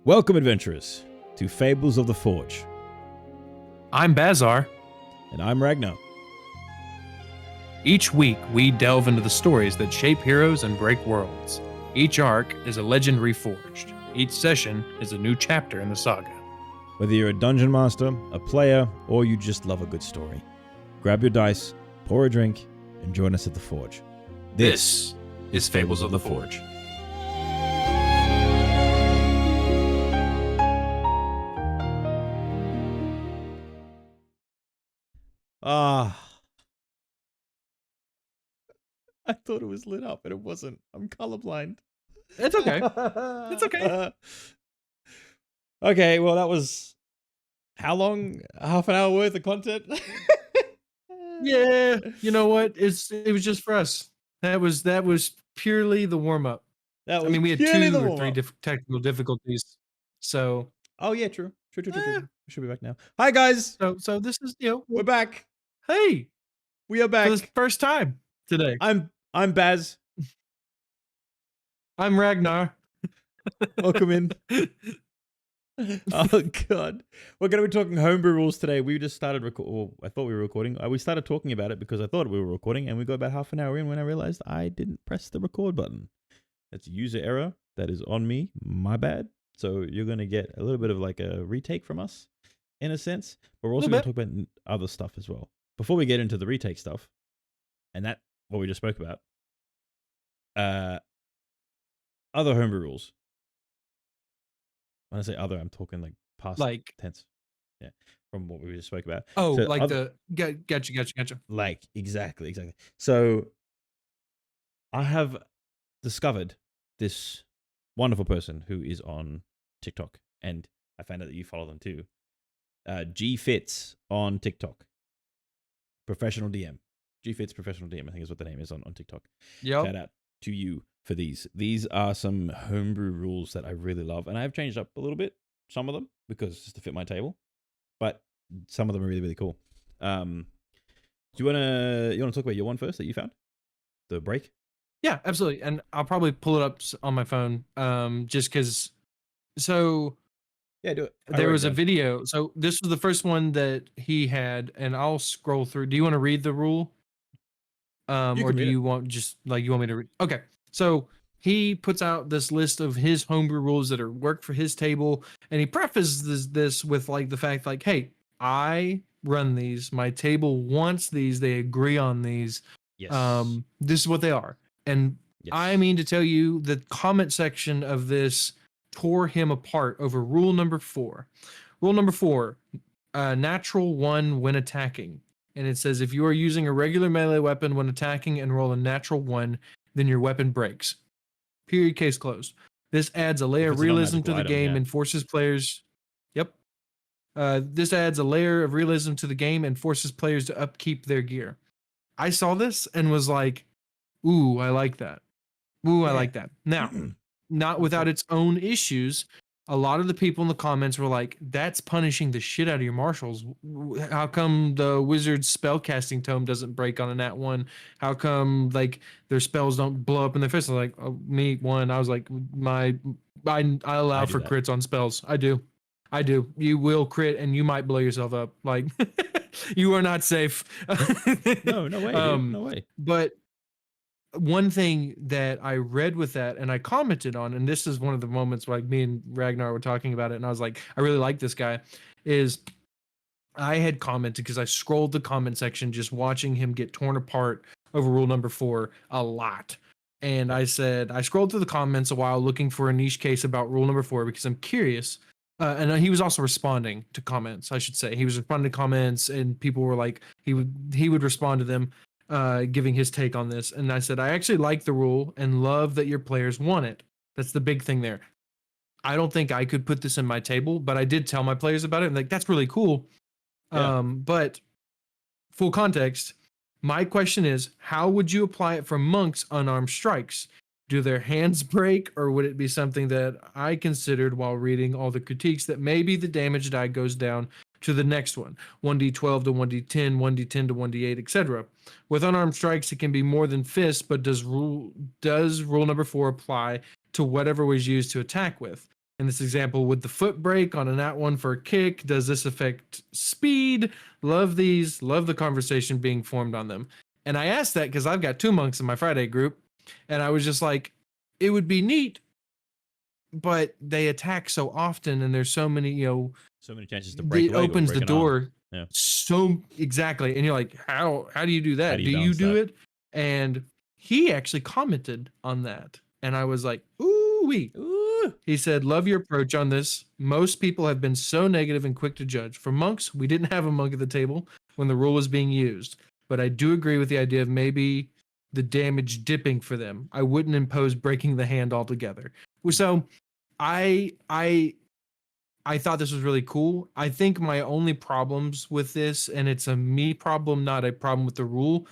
Welcome, adventurers, to Fables of the Forge. I'm Bazar. And I'm Ragnar. Each week, we delve into the stories that shape heroes and break worlds. Each arc is a legend reforged. Each session is a new chapter in the saga. Whether you're a dungeon master, a player, or you just love a good story, grab your dice, pour a drink, and join us at the Forge. This is Fables of the Forge. I thought it was lit up, and it wasn't. I'm colorblind. It's okay. It's okay. Okay, well, that was how long? Half an hour worth of content? Yeah, you know what? It was just for us. That was purely the warm up. I mean, we had 2 or 3 technical difficulties. So. Oh yeah, true. True. We should be back now. Hi guys. So this is we're back. Hey, we are back for the first time today. I'm Baz. I'm Ragnar. Welcome in. Oh god, we're going to be talking homebrew rules today. We just started I thought we were recording. We started talking about it because I thought we were recording, and we got about half an hour in when I realized I didn't press the record button. That's a user error. That is on me. My bad. So you're going to get a little bit of like a retake from us, in a sense. But we're also going to talk about other stuff as well. Before we get into the retake stuff, and that what we just spoke about, other homebrew rules. When I say other, I'm talking like past tense. Yeah, from what we just spoke about. Oh, so like gotcha. Like, exactly. So I have discovered this wonderful person who is on TikTok, and I found out that you follow them too. G Fits on TikTok. Professional DM. G Fits Professional DM, I think is what the name is on TikTok. Yep. Shout out to you for these. These are some homebrew rules that I really love, and I've changed up a little bit, some of them, because just to fit my table, but some of them are really, really cool. Do you want to talk about your one first that you found? The break? Yeah, absolutely. And I'll probably pull it up on my phone, just because. So yeah, do it. There was a video. So this was the first one that he had, and I'll scroll through. Do you want to read the rule? Or do you want you want me to read? Okay. So he puts out this list of his homebrew rules that work for his table, and he prefaces this with like the fact like, hey, I run these. My table wants these. They agree on these. Yes. This is what they are. And yes. I mean to tell you, the comment section of this tore him apart over rule number 4. Rule number 4, natural 1 when attacking. And it says if you are using a regular melee weapon when attacking and roll a natural 1, then your weapon breaks. Period. Case closed. This adds a layer of realism to the game and forces players. Yep. This adds a layer of realism to the game and forces players to upkeep their gear. I saw this and was like, ooh, I like that. Ooh, I like that. Now, not without its own issues. A lot of the people in the comments were like, that's punishing the shit out of your marshals. How come the wizard's spellcasting tome doesn't break on a nat 1? How come like their spells don't blow up in their face? I was like, I was like, I allow for crits on spells. I do. You will crit and you might blow yourself up. Like you are not safe. No way. No way. But one thing that I read with that and I commented on, and this is one of the moments like me and Ragnar were talking about it, and I was like, I really like this guy, is I had commented because I scrolled the comment section just watching him get torn apart over rule number 4 a lot. And I said, I scrolled through the comments a while looking for a niche case about rule number 4 because I'm curious. And he was also responding to comments, I should say. He was responding to comments and people were like, he would respond to them. Giving his take on this. And I said, I actually like the rule and love that your players want it. That's the big thing there. I don't think I could put this in my table, but I did tell my players about it. And like, that's really cool. Yeah. But full context, my question is, how would you apply it for monks' unarmed strikes? Do their hands break, or would it be something that I considered while reading all the critiques that maybe the damage die goes down to the next one, 1d12 to 1d10, 1d10 to 1d8, etc. With unarmed strikes, it can be more than fists, but does rule number 4 apply to whatever was used to attack with? In this example, would the foot break on a nat one for a kick? Does this affect speed? Love these. Love the conversation being formed on them. And I asked that because I've got 2 monks in my Friday group, and I was just like, it would be neat, but they attack so often, and there's so many, So many chances to break it a leg or opens break the an arm. door Yeah. so exactly, and you're like, how do you do that? do you Do you balance do that? it? And he actually commented on that, and I was like, ooh wee. Ooh. He said, love your approach on this. Most people have been so negative and quick to judge. For monks, we didn't have a monk at the table when the rule was being used, but I do agree with the idea of maybe the damage dipping for them. I wouldn't impose breaking the hand altogether. So I I thought this was really cool. I think my only problems with this, and it's a me problem, not a problem with the rule.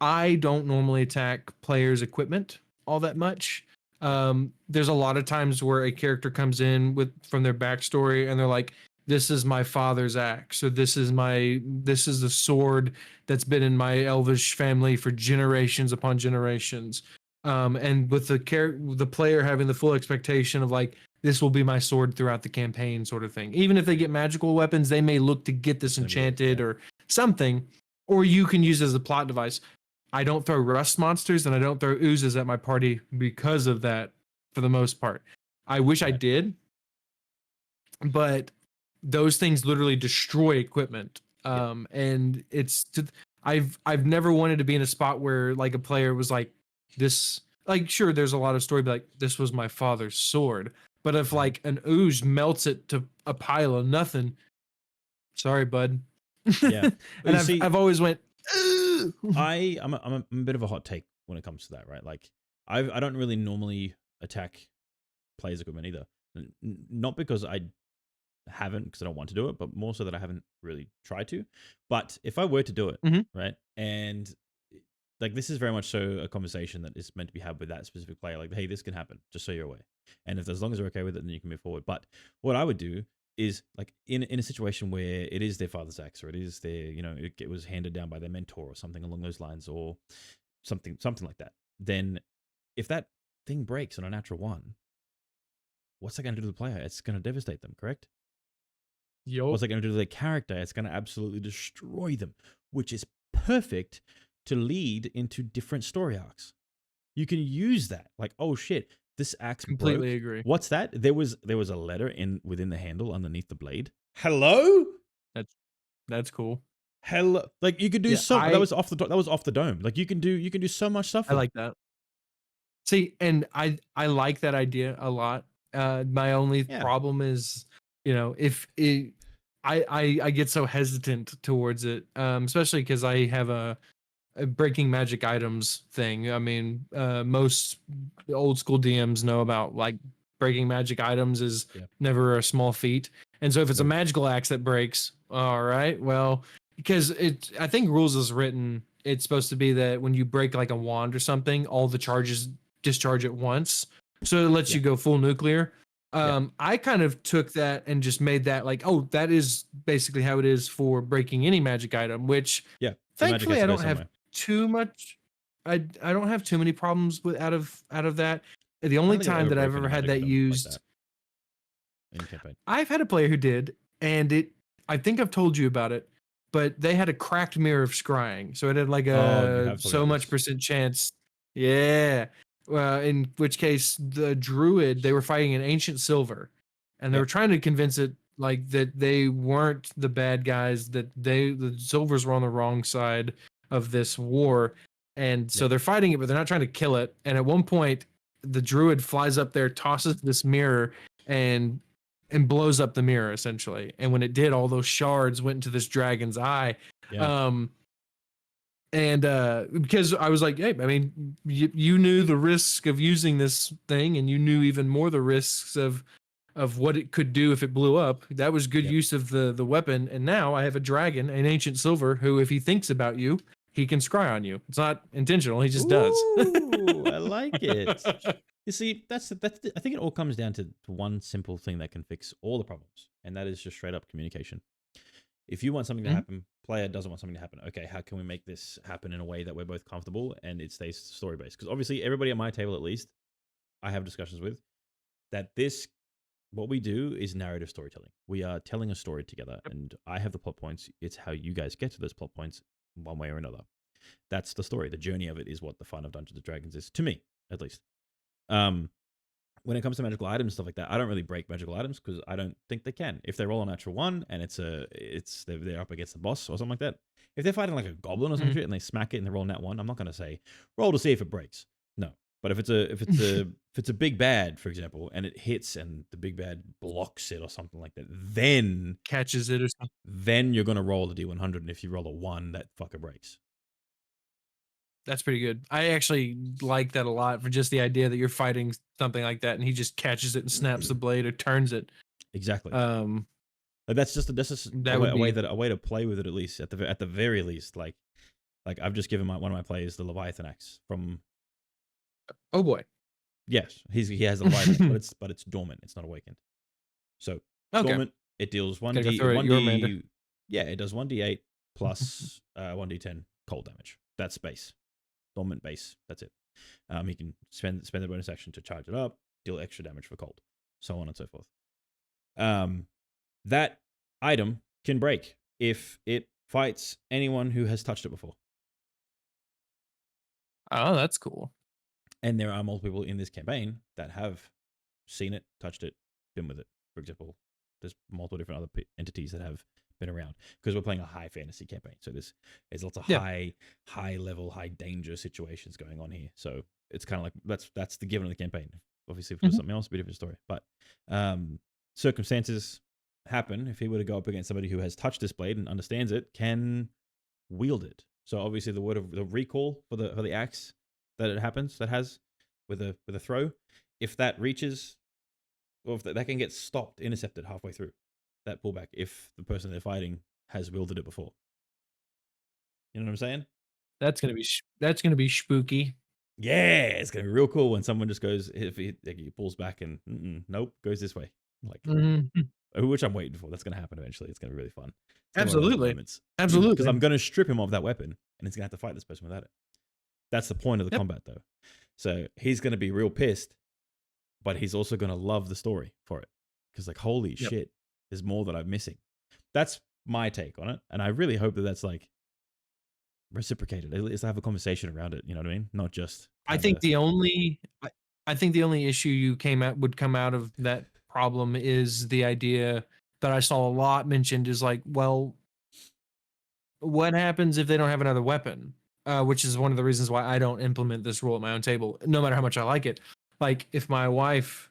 I don't normally attack players' equipment all that much. There's a lot of times where a character comes in with from their backstory and they're like, "This is my father's axe," or this is the sword that's been in my elvish family for generations upon generations. And with the player having the full expectation of like, this will be my sword throughout the campaign, sort of thing. Even if they get magical weapons, they may look to get this enchanted or something, or you can use it as a plot device. I don't throw rust monsters and I don't throw oozes at my party because of that, for the most part. I wish I did, but those things literally destroy equipment. And I've never wanted to be in a spot where like a player was like, this, like, sure, there's a lot of story, but like, this was my father's sword. But if like an ooze melts it to a pile of nothing, sorry, bud. Yeah. And See, I've always went, "Ugh." I'm a bit of a hot take when it comes to that, right? Like I don't really normally attack players' equipment either. Not because I haven't, because I don't want to do it, but more so that I haven't really tried to. But if I were to do it, Mhm. right, and like this is very much so a conversation that is meant to be had with that specific player. Like, hey, this can happen, just so you're aware. And if as long as they're okay with it, then you can move forward. But what I would do is like in a situation where it is their father's axe, or it is their, it was handed down by their mentor or something along those lines, or something like that. Then if that thing breaks on a natural one, what's that going to do to the player? It's going to devastate them, correct? Yup. What's that going to do to their character? It's going to absolutely destroy them, which is perfect to lead into different story arcs. You can use that. Like, oh shit, this axe Completely broke. agree. What's that? There was a letter within the handle underneath the blade. Hello? That's cool. Hello. Like you could do Yeah, that was off the dome. Like you can do so much stuff I with like it. that. See, and I like that idea a lot. My only Yeah. problem is, if I get so hesitant towards it, especially because I have a breaking magic items thing. I mean, most old school DMs know about like breaking magic items is Yeah. never a small feat. And so if it's a Nope. magical axe that breaks, all right, well, because I think rules is written, it's supposed to be that when you break like a wand or something, all the charges discharge at once. So it lets Yeah. you go full nuclear. Yeah. I kind of took that and just made that like, oh, that is basically how it is for breaking any magic item, which Yeah. The magic thankfully has I to go don't have somewhere. too much. I don't have too many problems with out of that. The I only don't think I've time ever that I've broken ever a had magic that item like used, that in campaign. I've had a player who did, and I think I've told you about it, but they had a cracked mirror of scrying, so it had like Oh, you a have told me so about much this. percent chance. Yeah. In which case, the druid, they were fighting an ancient silver, and they were Yep. trying to convince it like that they weren't the bad guys, that the silvers were on the wrong side of this war. And so Yep. they're fighting it, but they're not trying to kill it. And at one point, the druid flies up there, tosses this mirror, and blows up the mirror essentially. And when it did, all those shards went into this dragon's eye. Yeah. Um, and because I was like, hey, I mean, you knew the risk of using this thing, and you knew even more the risks of what it could do if it blew up. That was good Yep. use of the weapon. And now I have a dragon, an ancient silver, who, if he thinks about you, he can scry on you. It's not intentional; he just does. Ooh, I like it. You see, that's I think it all comes down to one simple thing that can fix all the problems, and that is just straight up communication. If you want something to Mhm. happen, player doesn't want something to happen. Okay, how can we make this happen in a way that we're both comfortable and it stays story based? Because obviously, everybody at my table, at least, I have discussions with that this what we do is narrative storytelling. We are telling a story together, Yep. and I have the plot points. It's how you guys get to those plot points one way or another. That's the story. The journey of it is what the fun of Dungeons and Dragons is, to me, at least. Um, when it comes to magical items and stuff like that, I don't really break magical items because I don't think they can. If they roll a natural one and they're up against the boss or something like that, if they're fighting like a goblin or some Mhm. shit and they smack it and they roll nat one, I'm not gonna say roll to see if it breaks. No, but if it's a big bad, for example, and it hits and the big bad blocks it or something like that, then Catches it or something. then you're gonna roll a d100, and if you roll a one, that fucker breaks. That's pretty good. I actually like that a lot for just the idea that you're fighting something like that and he just catches it and snaps the blade or turns it. Exactly. Um, Like, that's just that would a way be a way to play with it, at least at the very least. Like I've just given one of my players the Leviathan axe from. oh boy. Yes, he has the Leviathan axe, but it's dormant. It's not awakened. So Okay. dormant. It deals Gotta go throw it at your Amanda. Yeah, it does 1d8 plus 1d10 cold damage. That's base. Dormant base. That's it. He can spend the bonus action to charge it up, deal extra damage for cold, so on and so forth. That item can break if it fights anyone who has touched it before. Oh, that's cool. And there are multiple people in this campaign that have seen it, touched it, been with it. For example, there's multiple different other entities that have been around because we're playing a high fantasy campaign. So there's lots of high level, high danger situations going on here. So it's kind of like that's the given of the campaign. Obviously, if it was something else, it'd be a different story. But circumstances happen. If he were to go up against somebody who has touched this blade and understands it, can wield it. So obviously, the word of the recall for the axe that it happens that has with a throw, if that reaches, or if that can get stopped, intercepted halfway through that pullback, if the person they're fighting has wielded it before. You know what I'm saying? That's gonna be spooky. Yeah, it's gonna be real cool when someone just goes, if he pulls back and nope, goes this way, like, Mhm. which I'm waiting for. That's gonna happen eventually. It's gonna be really fun. It's gonna be one of those Absolutely. moments because Absolutely. I'm gonna strip him of that weapon and he's gonna have to fight this person without it. That's the point of the Yep. combat, though. So he's gonna be real pissed, but he's also gonna love the story for it because, like, holy Yep. shit, there's more that I'm missing. That's my take on it, and I really hope that that's like reciprocated. At least I have a conversation around it. You know what I mean? Not just. I think the only I think the only issue would come out of that problem is the idea that I saw a lot mentioned is like, well, what happens if they don't have another weapon? Which is one of the reasons why I don't implement this rule at my own table, no matter how much I like it. Like if my wife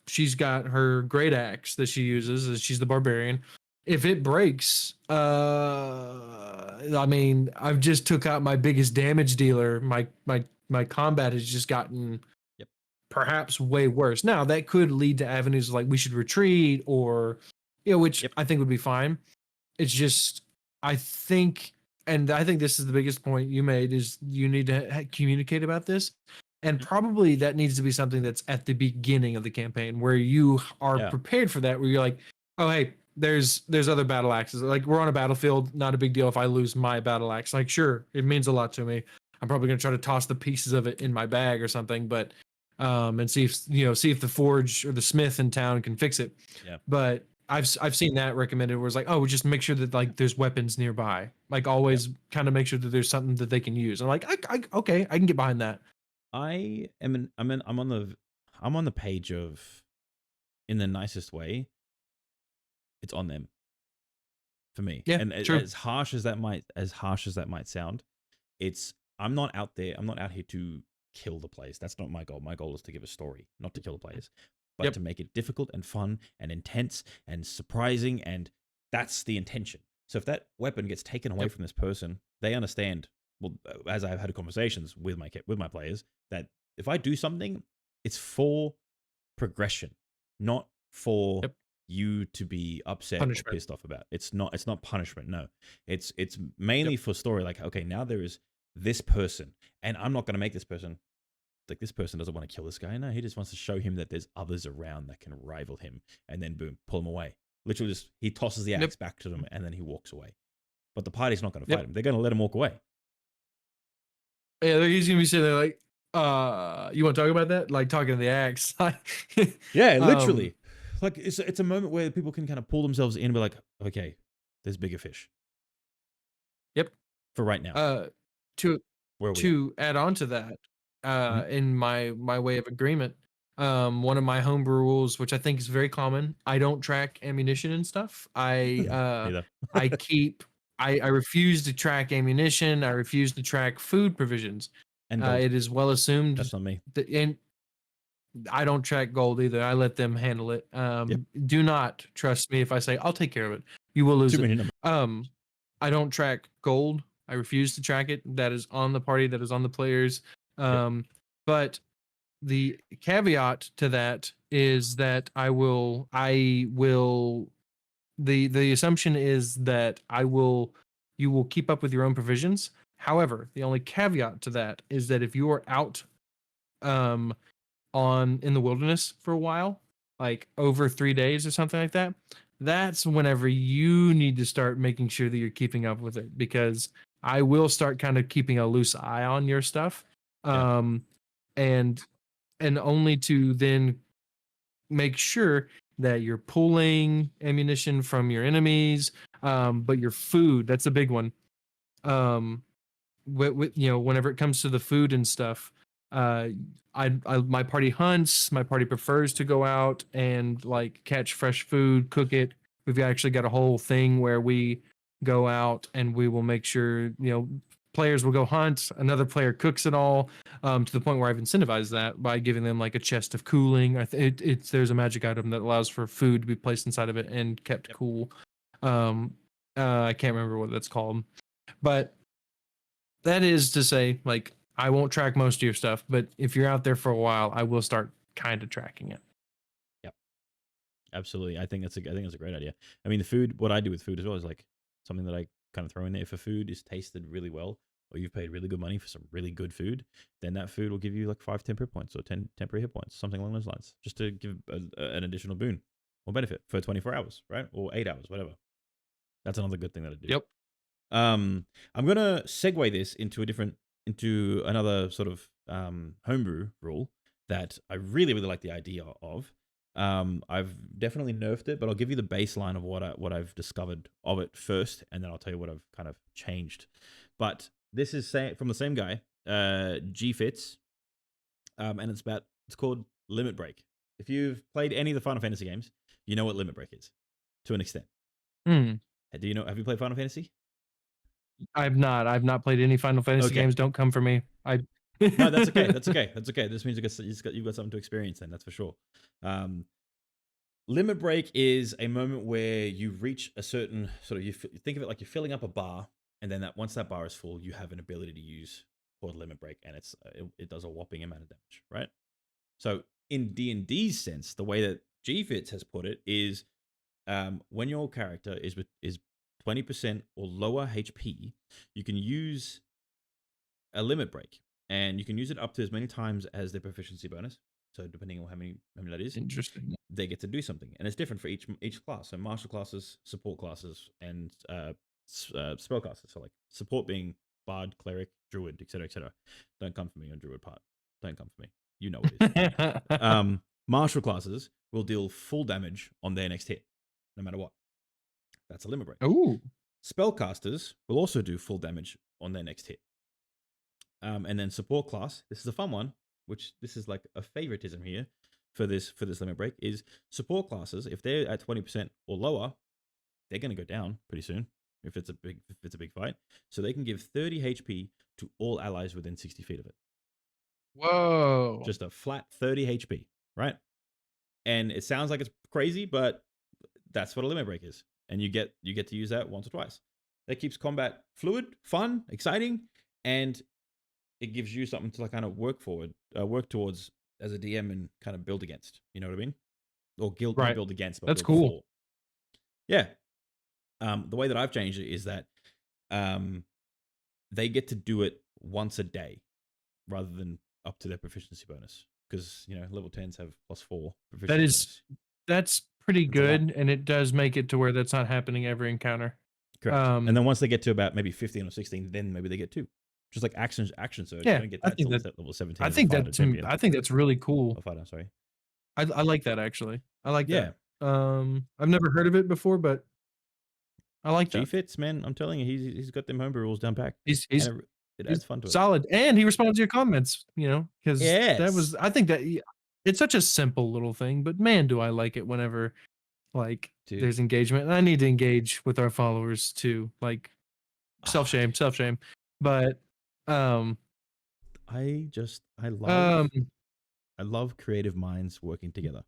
she's got her great axe that she uses, she's the barbarian. If it breaks, I mean, I've just took out my biggest damage dealer. My combat has just gotten Yep. perhaps way worse. Now that could lead to avenues like we should retreat or, which Yep. I think would be fine. It's just I think, and I think this is the biggest point you made, is you need to communicate about this. And probably that needs to be something that's at the beginning of the campaign where you are Yeah. prepared for that, where you're like, oh, hey, there's other battle axes. Like we're on a battlefield, not a big deal if I lose my battle axe. Like, sure, it means a lot to me. I'm probably gonna try to toss the pieces of it in my bag or something, but and see if the forge or the smith in town can fix it. Yeah. But I've seen that recommended where it's like, oh, just make sure that like there's weapons nearby. Like always kind of make sure that there's something that they can use. I'm like, okay, I can get behind that. I'm on the page of, in the nicest way, it's on them for me. Yeah, And true. as harsh as that might sound, I'm not out here to kill the players. That's not my goal. My goal is to give a story, not to kill the players, but Yep. to make it difficult and fun and intense and surprising, and that's the intention. So if that weapon gets taken away from this person, they understand. Well, as I've had conversations with my players, that if I do something, it's for progression, not for Yep. you to be upset Punishment. or pissed off about. It's not punishment. No, it's mainly for story. Like, okay, now there is this person, and I'm not going to make this person like, this person doesn't want to kill this guy. No, he just wants to show him that there's others around that can rival him, and then boom, pull him away. Literally, just he tosses the axe back to them, and then he walks away. But the party's not going to fight him. They're going to let him walk away. Yeah, he's gonna be sitting there like, you want to talk about that? Like talking to the axe. Yeah, literally. like it's a moment where people can kind of pull themselves in and be like, okay, there's bigger fish. Yep. For right now. To Where are we at? to add on to that, Mhm. in my way of agreement, one of my homebrew rules, which I think is very common, I don't track ammunition and stuff. Neither. I keep I refuse to track ammunition. I refuse to track food provisions. And gold. It is well assumed That's not me. that, and I don't track gold either. I let them handle it. Do not trust me if I say I'll take care of it. You will lose Too it. many numbers. I don't track gold. I refuse to track it. That is on the party. That is on the players. But the caveat to that is that I will. The assumption is that you will keep up with your own provisions. However, the only caveat to that is that if you are out, um, in the wilderness for a while, like over 3 days or something like that, that's whenever you need to start making sure that you're keeping up with it, because I will start kind of keeping a loose eye on your stuff. Um and only to then make sure that you're pulling ammunition from your enemies, but your food, that's a big one. um Whenever it comes to the food and stuff, uh my party hunts. My party prefers to go out and like catch fresh food, cook it. We've actually got a whole thing where we go out and we will make sure, players will go hunt, another player cooks it all, to the point where I've incentivized that by giving them like a chest of cooling. It's there's a magic item that allows for food to be placed inside of it and kept cool. I can't remember what that's called, but that is to say, like, I won't track most of your stuff, but if you're out there for a while, I will start kind of tracking it. Yep. Absolutely. I think that's a great idea. I mean, the food, what I do with food as well is like something that I kind of throw in there. If a food is tasted really well, or you've paid really good money for some really good food, then that food will give you like 5 temporary points or 10 temporary hit points, something along those lines, just to give an additional boon or benefit for 24 hours, right? Or 8 hours, whatever. That's another good thing that I do. Yep. I'm gonna segue this into another sort of homebrew rule that I really like the idea of. I've definitely nerfed it, but I'll give you the baseline of what I've discovered of it first, and then I'll tell you what I've kind of changed. But this is from the same guy, G Fits, and it's called Limit Break. If you've played any of the Final Fantasy games, you know what Limit Break is to an extent. Hmm. Do you know? Have you played Final Fantasy? I've not played any Final Fantasy games. Don't come for me. No, that's okay. That's okay. That's okay. This means you've got something to experience then. That's for sure. Limit break is a moment where you reach a certain sort of, you think of it like you're filling up a bar, and then once that bar is full, you have an ability to use called limit break, and it does a whopping amount of damage, right? So in D&D's sense, the way that GFITS has put it is, when your character is 20% or lower HP, you can use a limit break, and you can use it up to as many times as their proficiency bonus. So depending on how many that is, interesting, they get to do something, and it's different for each class. So martial classes, support classes, and spell classes. So like support being bard, cleric, druid, etc., etc. Don't come for me on druid part. Don't come for me. You know what it is. Martial classes will deal full damage on their next hit, no matter what. That's a limit break. Oh. Spellcasters will also do full damage on their next hit. And then support class, this is a fun one, which this is like a favoritism here for this limit break, is support classes, if they're at 20% or lower, they're going to go down pretty soon if it's a big fight. So they can give 30 HP to all allies within 60 feet of it. Whoa. Just a flat 30 HP, right? And it sounds like it's crazy, but that's what a limit break is. And you get to use that once or twice. That keeps combat fluid, fun, exciting, and it gives you something to like kind of work towards as a DM and kind of build against. You know what I mean? Or not build against, but that's build cool. for. Yeah. The way that I've changed it is that they get to do it once a day rather than up to their proficiency bonus, because level 10s have +4 proficiency bonus. That's pretty good, and it does make it to where that's not happening every encounter. Correct. And then once they get to about maybe 15 or 16, then maybe they get 2. Just like action surge. Yeah, you don't get that until level 17. I think that's really cool. Fighter, sorry. I like that actually. I like that. I've never heard of it before, but I like G that. fits, man. I'm telling you, he's got them homebrew rules down pack, He's he's and it he's adds fun to it. solid, and he responds to your comments, because that was Yes, I think that it's such a simple little thing, but man, do I like it whenever, like, dude. there's engagement, and I need to engage with our followers too, like, Oh, self shame, but, um, I um, love creative minds working together.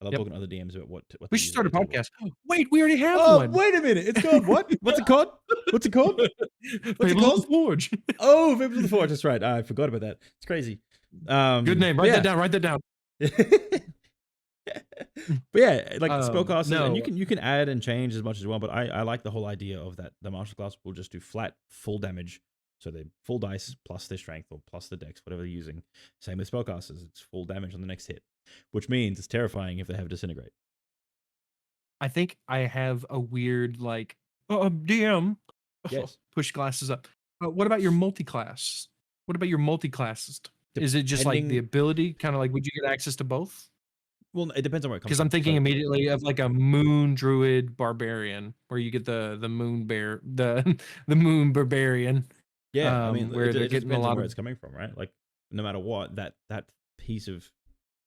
I love yep, talking to other DMs about what we they should use at start a their table. podcast. Wait, we already have Oh, one. wait a minute! It's called what? What's it called? What's it called? What's it Fables of called? the Forge. Oh, Fables of the Forge. That's right. I forgot about that. It's crazy. Good name. But Write that down. Write that down. but yeah, like spellcasters, and No. you can add and change as much as you want. But I like the whole idea of that. The martial class will just do flat full damage, so they full dice plus their strength or plus the dex, whatever they're using. Same with spellcasters; it's full damage on the next hit, which means it's terrifying if they have disintegrate. I think I have a weird like DM. Yes, Push glasses up. What about your multi-class? What about your multi-classes? Is it just like the depending. ability? Kind of like would you get access to both? Well, it depends on where it comes Because I'm from. thinking So immediately of like a moon druid barbarian, where you get the moon bear the moon barbarian, yeah, I mean, where they're it just getting a depends on lot where of it's coming from, right? Like, no matter what, that piece of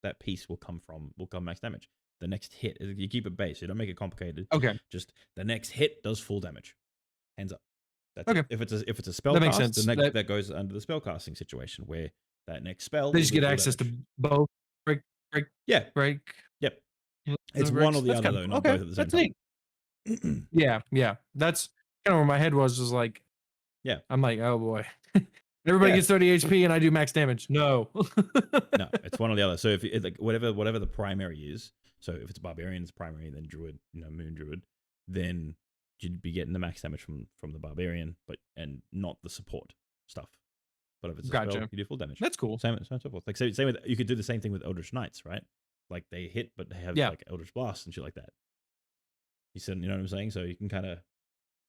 that piece will come max damage. The next hit, you keep it base. You don't make it complicated. okay, Just the next hit does full damage. Hands up. That's it. okay, If it's a spell that makes cast, then sense. That that goes under the spell casting situation where that next spell they will just do get full access to damage. both. Break, break, Yeah. break. Yep. It's Limit one or breaks. the That's other kind of though, cool. not Okay, both at the same that's time. neat. Yeah, yeah. That's kind of where my head was like, Yeah. I'm like, oh boy. Everybody Yeah. gets 30 HP and I do max damage. No. No, it's one or the other. So if like whatever the primary is, so if it's barbarian, it's primary, then druid, moon druid, then you'd be getting the max damage from the barbarian, but and not the support stuff. But if it's a spell, Gotcha. you do full damage. That's cool. Same and so forth. Like same with you could do the same thing with Eldritch Knights, right? Like they hit, but they have Yeah. like Eldritch Blast and shit like that. You know what I'm saying? So you can kind of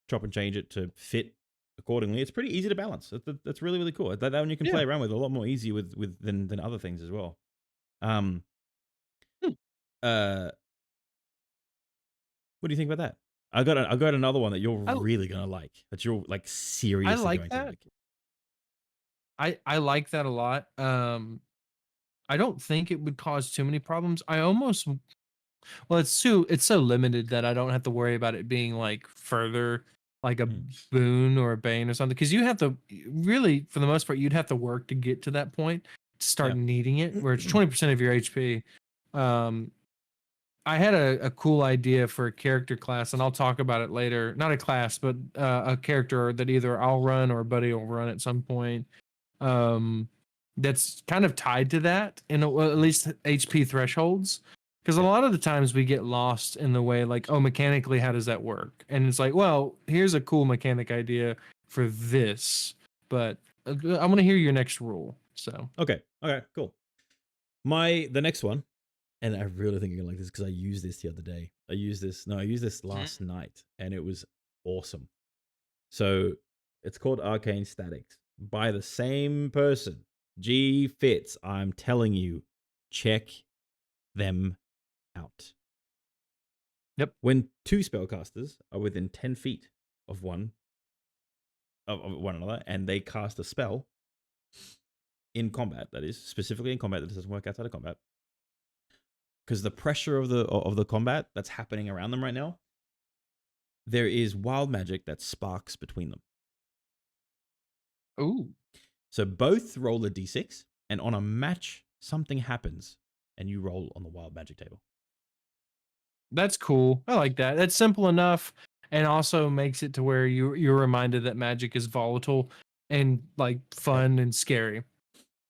chop and change it to fit accordingly. It's pretty easy to balance. That's really really cool. That one you can Yeah. play around with a lot more easy with than other things as well. Um, Hmm. what do you think about that? I got another one that you're I, really gonna like. That you're like I seriously like going to that. like. I like that a lot. I don't think it would cause too many problems. I almost well, it's so limited that I don't have to worry about it being like further like a Mm. boon or a bane or something. Because you have to really, for the most part, you'd have to work to get to that point to start Yeah. needing it, where it's 20% of your HP. Um, I had a cool idea for a character class, and I'll talk about it later. Not a class, but a character that either I'll run or a buddy will run at some point. Um, that's kind of tied to that, and well, at least HP thresholds. Because a Yep. lot of the times we get lost in the way, like, oh, mechanically, how does that work? And it's like, well, here's a cool mechanic idea for this, but I want to hear your next rule. So, Okay. Cool. The next one, and I really think you're gonna like this because I used this the other day. I used this last night, and it was awesome. So it's called Arcane Statics by the same person. G Fits. I'm telling you, check them out. Yep. When two spellcasters are within 10 feet of one another, and they cast a spell in combat, that is specifically in combat, that doesn't work outside of combat, because the pressure of the combat that's happening around them right now, there is wild magic that sparks between them. ooh, So both roll a d6, and on a match, something happens, and you roll on the wild magic table. that's cool. I like that. That's simple enough, and also makes it to where you're reminded that magic is volatile and like fun and scary.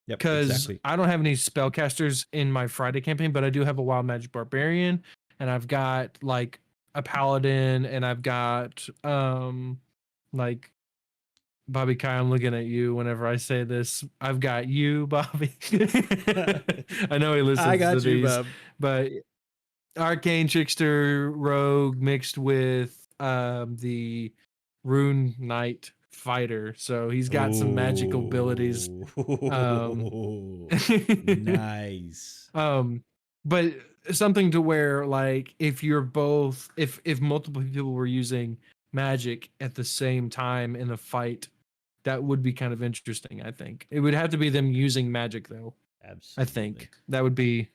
Yep, Because exactly. I don't have any spellcasters in my Friday campaign, but I do have a wild magic barbarian, and I've got like a paladin, and I've got like Bobby Kai. I'm looking at you whenever I say this. I've got you, Bobby. I know he listens I got to you, these, Bob. but arcane trickster rogue mixed with the rune knight fighter, so he's got some magical abilities. Ooh. Nice. But something to where like if you're both if multiple people were using magic at the same time in a fight, that would be kind of interesting. I think it would have to be them using magic though. I Absolutely. think that would be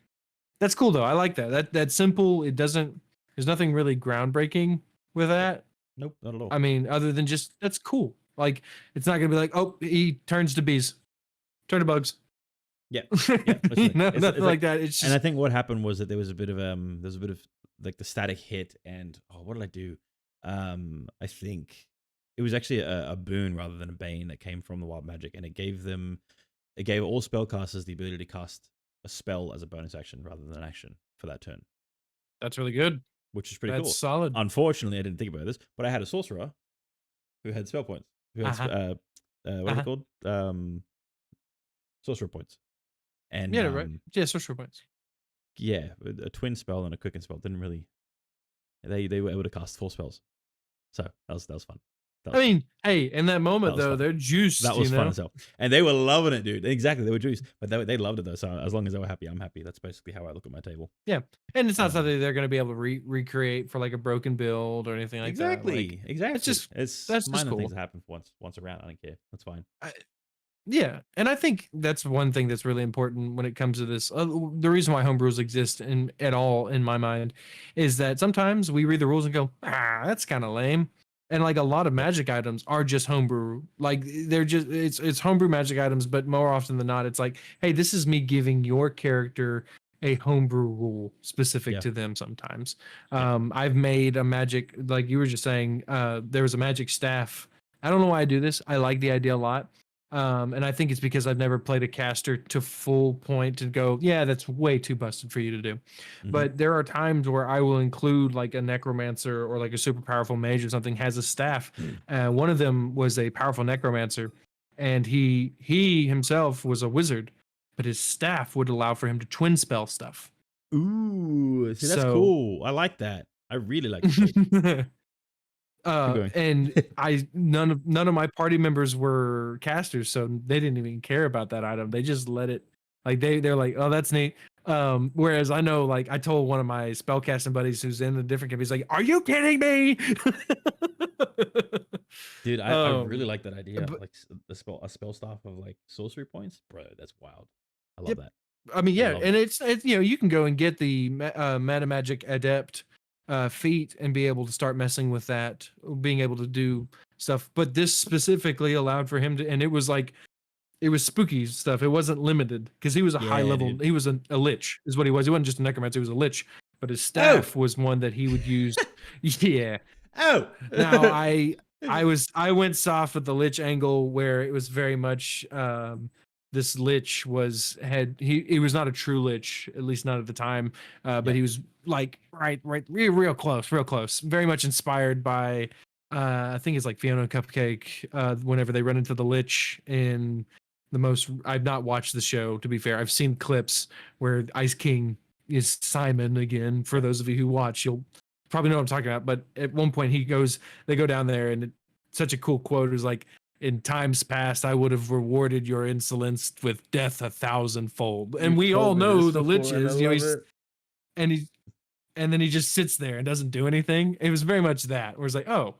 that's cool though. I like that. That's simple. It doesn't. There's nothing really groundbreaking with Yep. that. Nope, not at all. I mean, other than just that's cool. Like it's not gonna be like, oh, he turns to bees, turn to bugs. Yeah, yeah. Literally. No, It's nothing like, like that. It's and I just think what happened was that there was a bit of like the static hit, and what did I do? I think it was actually a boon rather than a bane that came from the wild magic, and it gave all spellcasters the ability to cast a spell as a bonus action rather than an action for that turn, that's really good. which is pretty That's cool. solid. Unfortunately, I didn't think about this, but I had a sorcerer who had spell points, who had Uh-huh. what are they called? Sorcerer points, and Yeah, right. Yeah, social points. yeah, a twin spell and a quicken spell didn't really. They were able to cast 4 spells, so that was fun. I mean, hey, in that moment was though, fun. they're juiced. That was fun as hell, and they were loving it, dude. Exactly, they were juiced, but they loved it though. So as long as they were happy, I'm happy. That's basically how I look at my table. Yeah, and it's not Um, something they're going to be able to recreate for like a broken build or anything like that. Like exactly. it's It's just minor cool. things that happen once around. I don't care. That's fine. Yeah, and I think that's one thing that's really important when it comes to this. The reason why homebrews exist in at all in my mind is that sometimes we read the rules and go, that's kind of lame. And like a lot of Yep. magic items are just homebrew. Like they're just it's homebrew magic items, but more often than not, it's like, hey, this is me giving your character a homebrew rule specific Yeah. to them sometimes. Yeah. I've made a magic, like you were just saying, there was a magic staff. I don't know why I do this. I like the idea a lot. And I think it's because I've never played a caster to full point to go, yeah, that's way too busted for you to do. Mm-hmm. But there are times where I will include like a necromancer or like a super powerful mage or something has a staff. One of them was a powerful necromancer, and he himself was a wizard, but his staff would allow for him to twin spell stuff. Ooh, see, that's So- cool. I like that. I really like that. going. And none of my party members were casters, so they didn't even care about that item. They just let it like they're like, oh, that's neat. Whereas I know, like, I told one of my spellcasting buddies who's in a different company, he's like, are you kidding me? Dude, I really like that idea. but- Like a spell staff of like sorcery points, bro. That's wild. I love Yep. that. I mean, yeah, love and it's you can go and get the meta magic adept feat and be able to start messing with that, being able to do stuff. But this specifically allowed for him to, and it was like it was spooky stuff. It wasn't limited because he was a high Yeah, level. dude. He was a lich, is what he was. He wasn't just a necromancer. He was a lich, but his staff was one that he would use. Yeah. Oh, Now I went soft with the lich angle where it was very much this lich he was not a true lich, at least not at the time, but Yep. he was like real close, very much inspired by I think it's like Fiona and Cupcake whenever they run into the lich in the most. I've not watched the show, to be fair. I've seen clips where Ice King is Simon again. For those of you who watch, you'll probably know what I'm talking about. But at one point they go down there, and such a cool quote is like, in times past, I would have rewarded your insolence with death 1,000-fold. And we all know the lich is, and then he just sits there and doesn't do anything. It was very much that, where it's like, oh,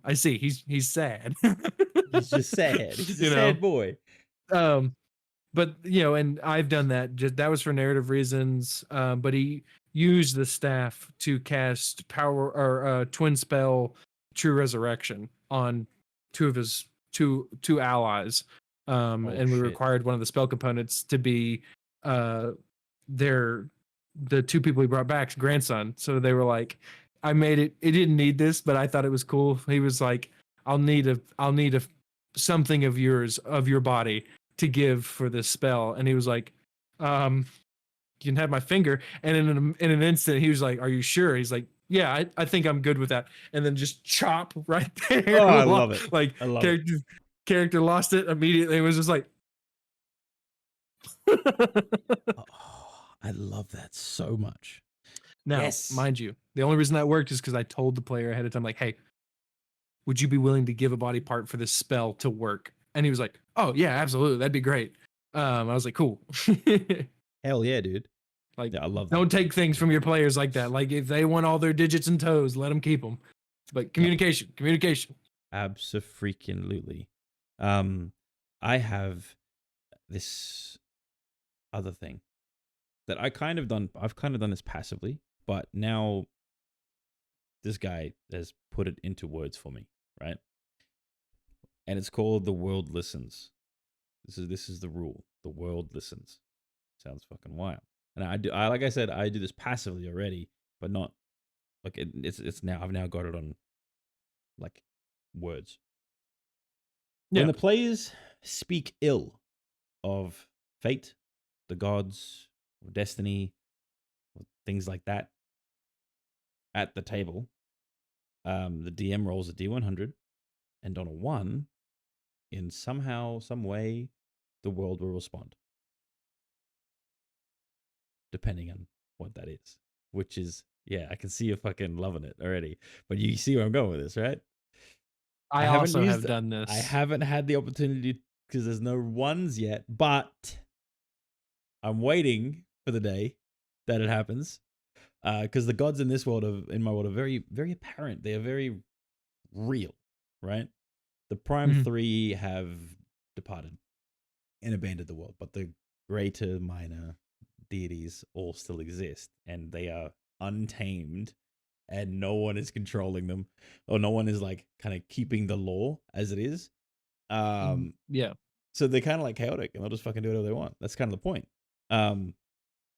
I see. He's sad. He's just sad. He's a You know? sad boy. But and I've done that. Just that was for narrative reasons. But he used the staff to cast power or twin spell True Resurrection on two of his two allies. And we shit. required one of the spell components to be the two people he brought back's grandson. So they were like, I made it. It didn't need this, but I thought it was cool. He was like, I'll need a something of your body to give for this spell. And he was like, you can have my finger. And in an instant, he was like, are you sure? He's like, yeah, I think I'm good with that. And then just chop right there. Oh, I love it. Like I love it. character lost it immediately. It was just like, Oh, I love that so much. now, Yes. mind you, the only reason that worked is because I told the player ahead of time, like, hey, would you be willing to give a body part for this spell to work? And he was like, oh yeah, absolutely. That'd be great. I was like, cool. Hell yeah, dude. Like, Yeah, I love that. don't take things from your players like that. Like, if they want all their digits and toes, let them keep them. But communication. Abso-freaking-lutely. I have this other thing that I've kind of done this passively, but now this guy has put it into words for me, right? And it's called the world listens. This is the rule. The world listens. Sounds fucking wild. And I like I said, I do this passively already, but not like it's now I've now got it on like words. Yeah. When the players speak ill of fate, the gods, or destiny, or things like that at the table, the DM rolls a D100, and on a 1, in somehow, some way, the world will respond. Depending on what that is. Which is, yeah, I can see you fucking loving it already. But you see where I'm going with this, right? I also have done this. I haven't had the opportunity because there's no ones yet, but I'm waiting for the day that it happens. Because the gods in this world, in my world, are very, very apparent. They are very real, right? The prime 3 have departed and abandoned the world, but the greater, minor deities all still exist, and they are untamed, and no one is controlling them, or no one is like kind of keeping the law as it is. Yeah. So they're kind of like chaotic, and they'll just fucking do whatever they want. That's kind of the point.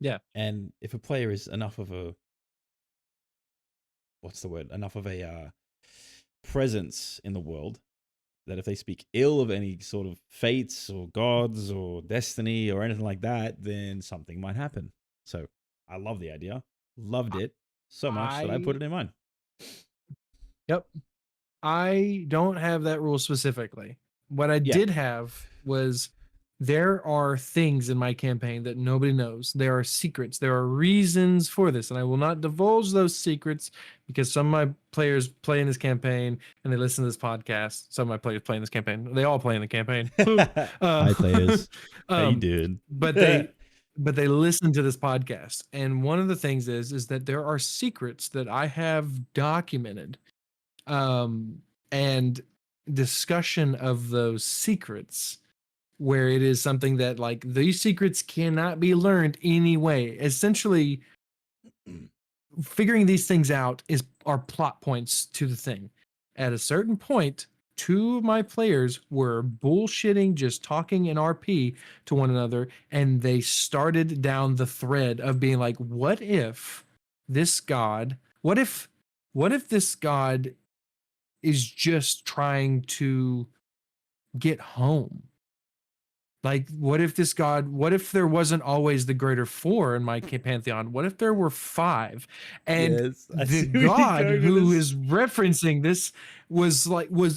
Yeah. And if a player is enough of a presence in the world, that if they speak ill of any sort of fates or gods or destiny or anything like that, then something might happen. So I love the idea. Loved it so much that I put it in mine. Yep. I don't have that rule specifically. What I did have was there are things in my campaign that nobody knows. There are secrets. There are reasons for this. And I will not divulge those secrets because some of my players play in this campaign and they listen to this podcast. Some of my players play in this campaign. They all play in the campaign. Hi, players. How you doing? But they listen to this podcast. And one of the things is that there are secrets that I have documented. And discussion of those secrets where it is something that like these secrets cannot be learned anyway. Essentially figuring these things out are plot points to the thing. At a certain point, 2 of my players were bullshitting, just talking in RP to one another, and they started down the thread of being like, what if this god is just trying to get home? Like, what if there wasn't always the greater 4 in my pantheon? What if there were 5? And the god who is referencing this was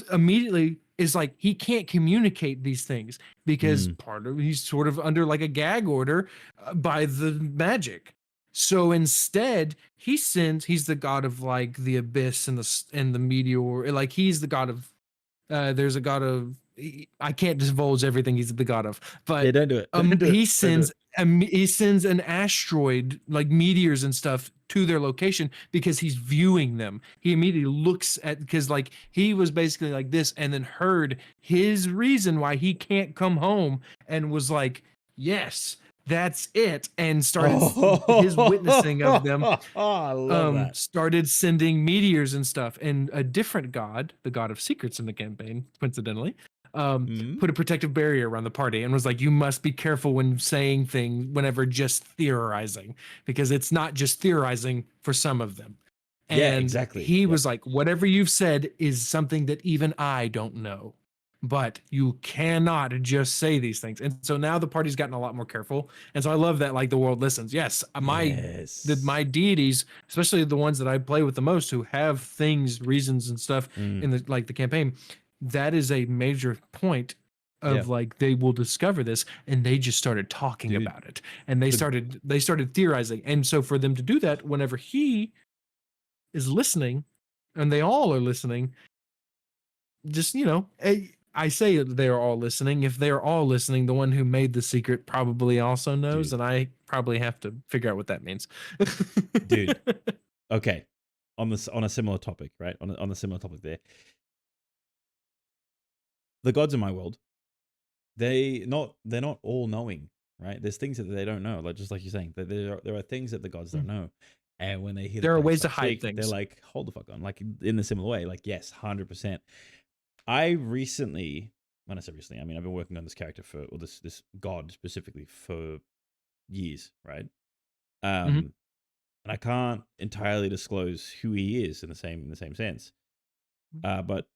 immediately is like, he can't communicate these things because he's sort of under like a gag order by the magic. So instead, he's the god of like the abyss and the meteor. Like, he's the god of there's a god of, I can't divulge everything he's the god of, but don't do it. He sends an asteroid, like meteors and stuff, to their location because he's viewing them. He immediately looks at, because like he was basically like this, and then heard his reason why he can't come home, and was like, yes, that's it, and started his witnessing of them. I love that. Started sending meteors and stuff, and a different god, the god of secrets in the campaign, coincidentally, put a protective barrier around the party and was like, you must be careful when saying things whenever just theorizing, because it's not just theorizing for some of them. And yeah, exactly. He was like, whatever you've said is something that even I don't know, but you cannot just say these things. And so now the party's gotten a lot more careful. And so I love that, like, the world listens. Yes, my deities, especially the ones that I play with the most, who have things, reasons and stuff in the campaign, that is a major point of like, they will discover this, and they just started talking about it, and they started theorizing. And so for them to do that whenever he is listening, and they all are listening, just, I say they're all listening. If they're all listening, the one who made the secret probably also knows, Dude, and I probably have to figure out what that means. dude. Okay, on this on a similar topic, right? On a similar topic, there, the gods in my world, they're not all knowing, right? There's things that they don't know, like just like you're saying, that there are things that the gods don't know, and when they hear the There are price ways to start hide speak, they're things. like, hold the fuck on, like in a similar way, like yes, 100%. I recently, when I say recently, I mean I've been working on this character for, or this god specifically for years, right? Mhm. And I can't entirely disclose who he is in the same sense. But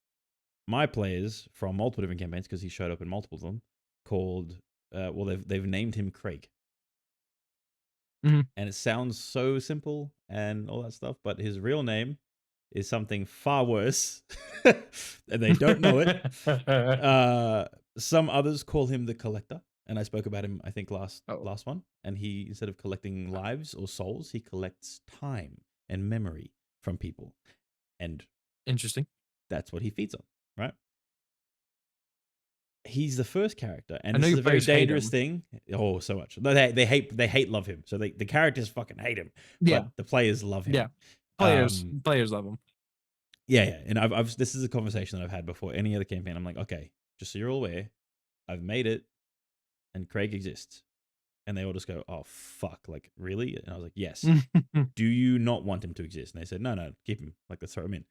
my players from multiple different campaigns, because he showed up in multiple of them, called well, they've named him Craig, Mhm. and it sounds so simple and all that stuff, but his real name is something far worse, and they don't know it. Some others call him the Collector, and I spoke about him, I think Oh, last one. And he, instead of collecting lives or souls, he collects time and memory from people, and interesting. that's what he feeds on, right? He's the first character, and I know this is your a very players hate dangerous him. thing. Oh, so much. They hate love him. So the characters fucking hate him, Yeah, but the players love yeah. him. Players Um, players love him. yeah. And I've this is a conversation that I've had before any other campaign. I'm like, okay, just so you're all aware, I've made it, and Craig exists, and they all just go, oh fuck, like really? And I was like, yes. Do you not want him to exist? And they said, no, no, keep him. Like let's throw him in.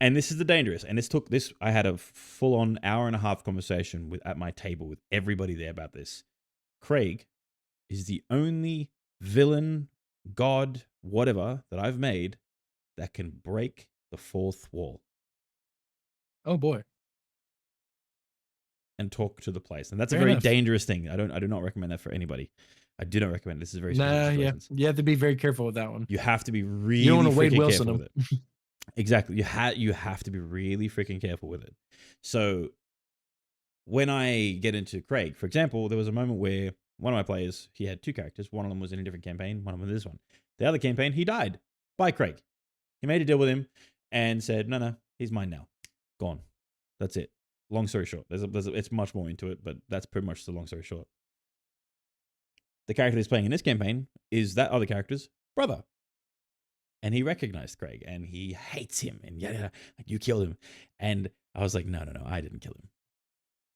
And this is the dangerous. And this. I had a full on hour and a half conversation with at my table with everybody there about this. Craig is the only villain, god, whatever that I've made that can break the fourth wall Oh boy. and talk to the place. And that's a Fair very enough. dangerous thing. I do not recommend that for anybody. I do not recommend it. This is very specific Nah, yeah. situations. You have to be very careful with that one. You have to be You don't want really to Wade freaking Wilson careful with him. it. Exactly. You have to be really freaking careful with it. So when I get into Craig, for example, there was a moment where one of my players, he had two characters. One of them was in a different campaign, one of them was this one. The other campaign, he died by Craig. He made a deal with him and said, no, no, he's mine now. Gone. That's it. Long story short, it's much more into it, but that's pretty much the long story short. The character he's playing in this campaign is that other character's brother. And he recognized Craig and he hates him and yada, like you killed him. And I was like, no, no, no, I didn't kill him.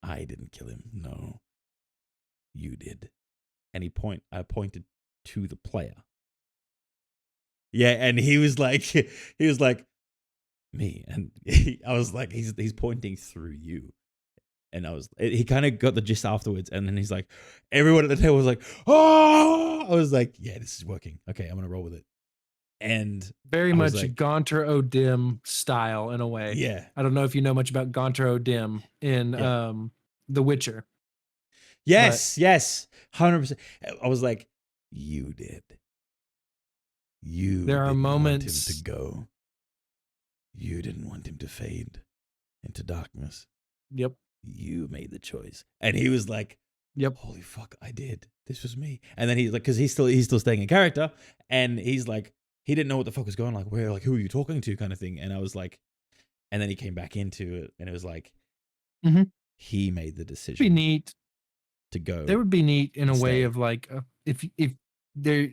I didn't kill him. No, you did. And I pointed to the player. Yeah, and he was like, me, and I was like, he's pointing through you, and he kind of got the gist afterwards, and then he's like, everyone at the table was like, oh, I was like, yeah, this is working. Okay, I'm gonna roll with it, and Very I was much like, Gaunter O'Dim style in a way. yeah, I don't know if you know much about Gaunter O'Dim in yeah, The Witcher, but yes, 100%. I was like, you did, you there are didn't want him to moments. go, you didn't want him to fade into darkness. Yep. You made the choice. And he was like, Yep. holy fuck, I did. This was me. And then he's like, because he's still staying in character, and he's like, he didn't know what the fuck was going on, like, where, like, who are you talking to, kind of thing. And I was like, and then he came back into it, and it was like, Mm-hmm. he made the Be decision neat. to go That would be neat in a and way stay. of like if there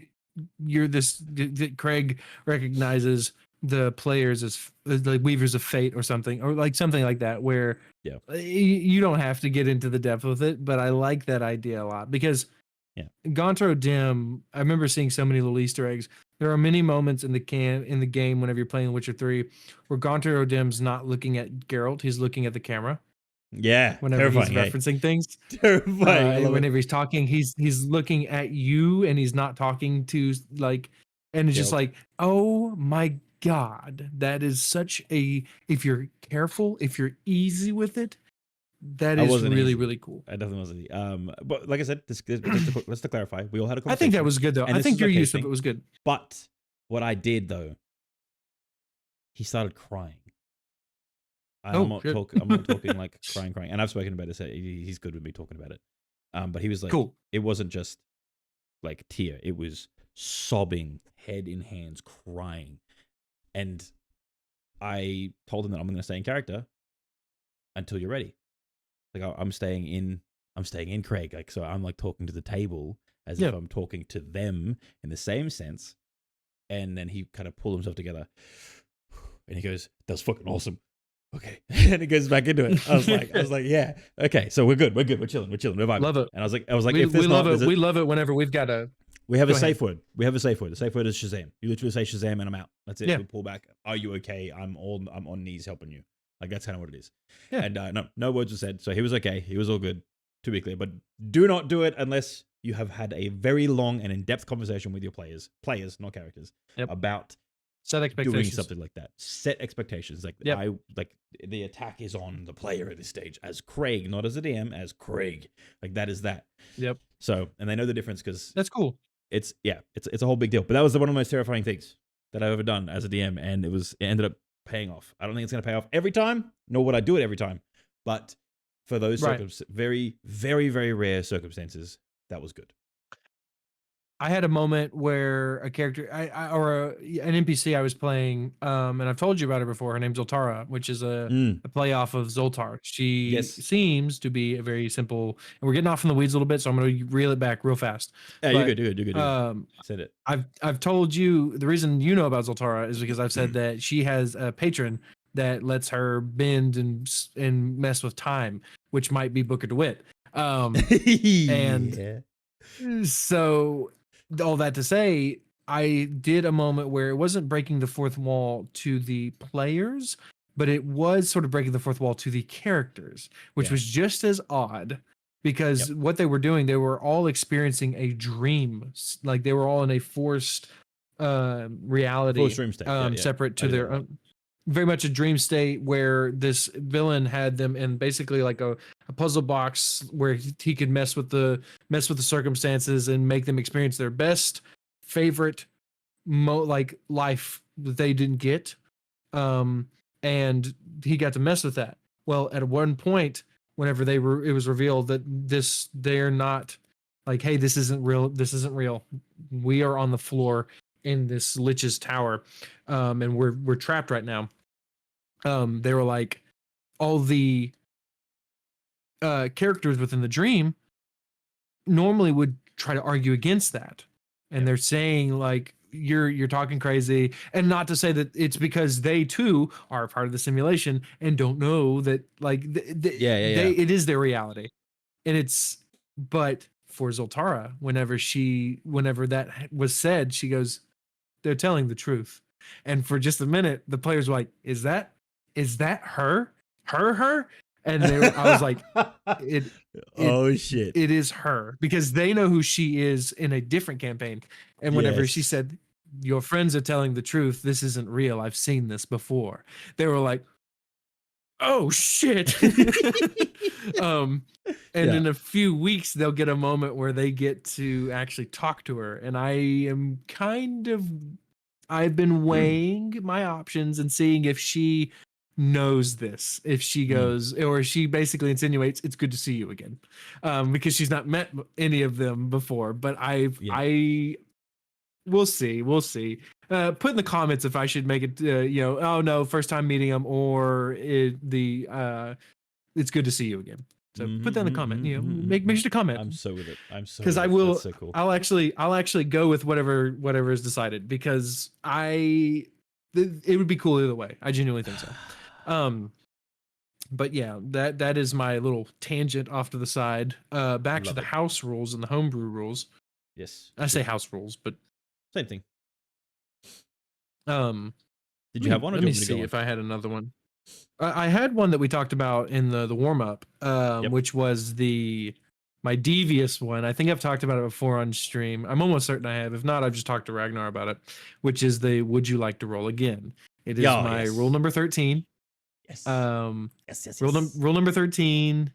you're this that Craig recognizes the players as like weavers of fate or something, or like something like that, where Yeah, you don't have to get into the depth with it, but I like that idea a lot because yeah, Gonto Dim, I remember seeing so many little Easter eggs. There are many moments in the game whenever you're playing Witcher 3 where Gonto Dim's not looking at Geralt, he's looking at the camera yeah. whenever he's Terrifying, hey, referencing things. terrifying. I love it. Whenever he's talking, he's looking at you and he's not talking to like, and it's just Geralt. like, oh my god, that is such a, if you're careful, if you're easy with it, that I is wasn't really easy. really cool. I definitely wasn't easy. But like I said, let's to clarify, we all had a I think that conversation, was good though. and I this think is your okay use of it thing. was good. But what I did though, he started crying. I'm Oh not shit. talking. I'm not talking like crying. And I've spoken about this. He's good with me talking about it. But he was like, Cool. it wasn't just like tear. It was sobbing, head in hands, crying. And I told him that I'm going to stay in character. until you're ready. Like I'm staying in Craig. Like, so I'm like talking to the table as if I'm talking to them in the same sense. And then he kind of pulled himself together and he goes, "That's fucking awesome." Okay. And he goes back into it. I was like, yeah, okay. So we're good. We're chilling. We're vibing. Love it. And I was like, we, if there's we love not, it. We love it whenever we've got a. we have a Go safe ahead. word. We have a safe word. The safe word is Shazam. You literally say Shazam and I'm out. That's it. Yeah. We pull back. Are you okay? I'm on knees helping you. Like, that's kind of what it is. Yeah. And no words were said. So he was okay. He was all good, to be clear. But do not do it unless you have had a very long and in-depth conversation with your players, not characters, about set expectations. doing something like that. Set expectations. Like, the attack is on the player at this stage as Craig, not as a DM, as Craig. Like, that is that. Yep. So, and they know the difference because that's cool. It's a whole big deal. But that was one of the most terrifying things that I've ever done as a DM, and it ended up paying off. I don't think it's going to pay off every time, nor would I do it every time. But for those very, very, very rare circumstances, that was good. I had a moment where a character, an NPC I was playing, and I've told you about her before. Her name's Zoltara, which is a play off of Zoltar. She seems to be a very simple, and we're getting off in the weeds a little bit, so I'm going to reel it back real fast. Yeah, you're good. Said it. I've told you the reason you know about Zoltara is because I've said that she has a patron that lets her bend and mess with time, which might be Booker DeWitt. And so all that to say, I did a moment where it wasn't breaking the fourth wall to the players, but it was sort of breaking the fourth wall to the characters, which was just as odd because what they were doing, they were all experiencing a dream. Like they were all in a forced reality, forced dream state. Separate to their own. Very much a dream state where this villain had them in basically like a puzzle box where he could mess with the circumstances and make them experience their best favorite life that they didn't get. And he got to mess with that. Well, at one point, whenever it was revealed that they're not like, hey, this isn't real. This isn't real. We are on the floor in this Lich's tower, and we're trapped right now. They were like, all the characters within the dream normally would try to argue against that, and they're saying like, you're talking crazy, and not to say that it's because they too are part of the simulation and don't know that like it is their reality, and it's but for Zoltara, whenever that was said, she goes, they're telling the truth. And for just a minute, the players were like, is that her? And I was like, shit. It is her, because they know who she is in a different campaign. And whenever she said, your friends are telling the truth, this isn't real, I've seen this before, they were like, oh shit. In a few weeks they'll get a moment where they get to actually talk to her, and I've been weighing my options and seeing if she knows this, if she goes or she basically insinuates it's good to see you again, because she's not met any of them before. But we'll see. Put in the comments if I should make it, oh no, first time meeting them, or it's good to see you again. So put that in the comment. Make sure to comment. I'm so with it. Because I will. So cool. I'll actually go with whatever is decided, because it would be cool either way. I genuinely think so. But yeah, that is my little tangent off to the side. Back to the house rules and the homebrew rules. Yes, I say house rules, but same thing. Did you have one? Let me see if I had another one. I had one that we talked about in the warm up, which was my devious one. I think I've talked about it before on stream. I'm almost certain I have. If not, I've just talked to Ragnar about it, which is the would you like to roll again? It is my rule number 13. Yes. Rule number 13,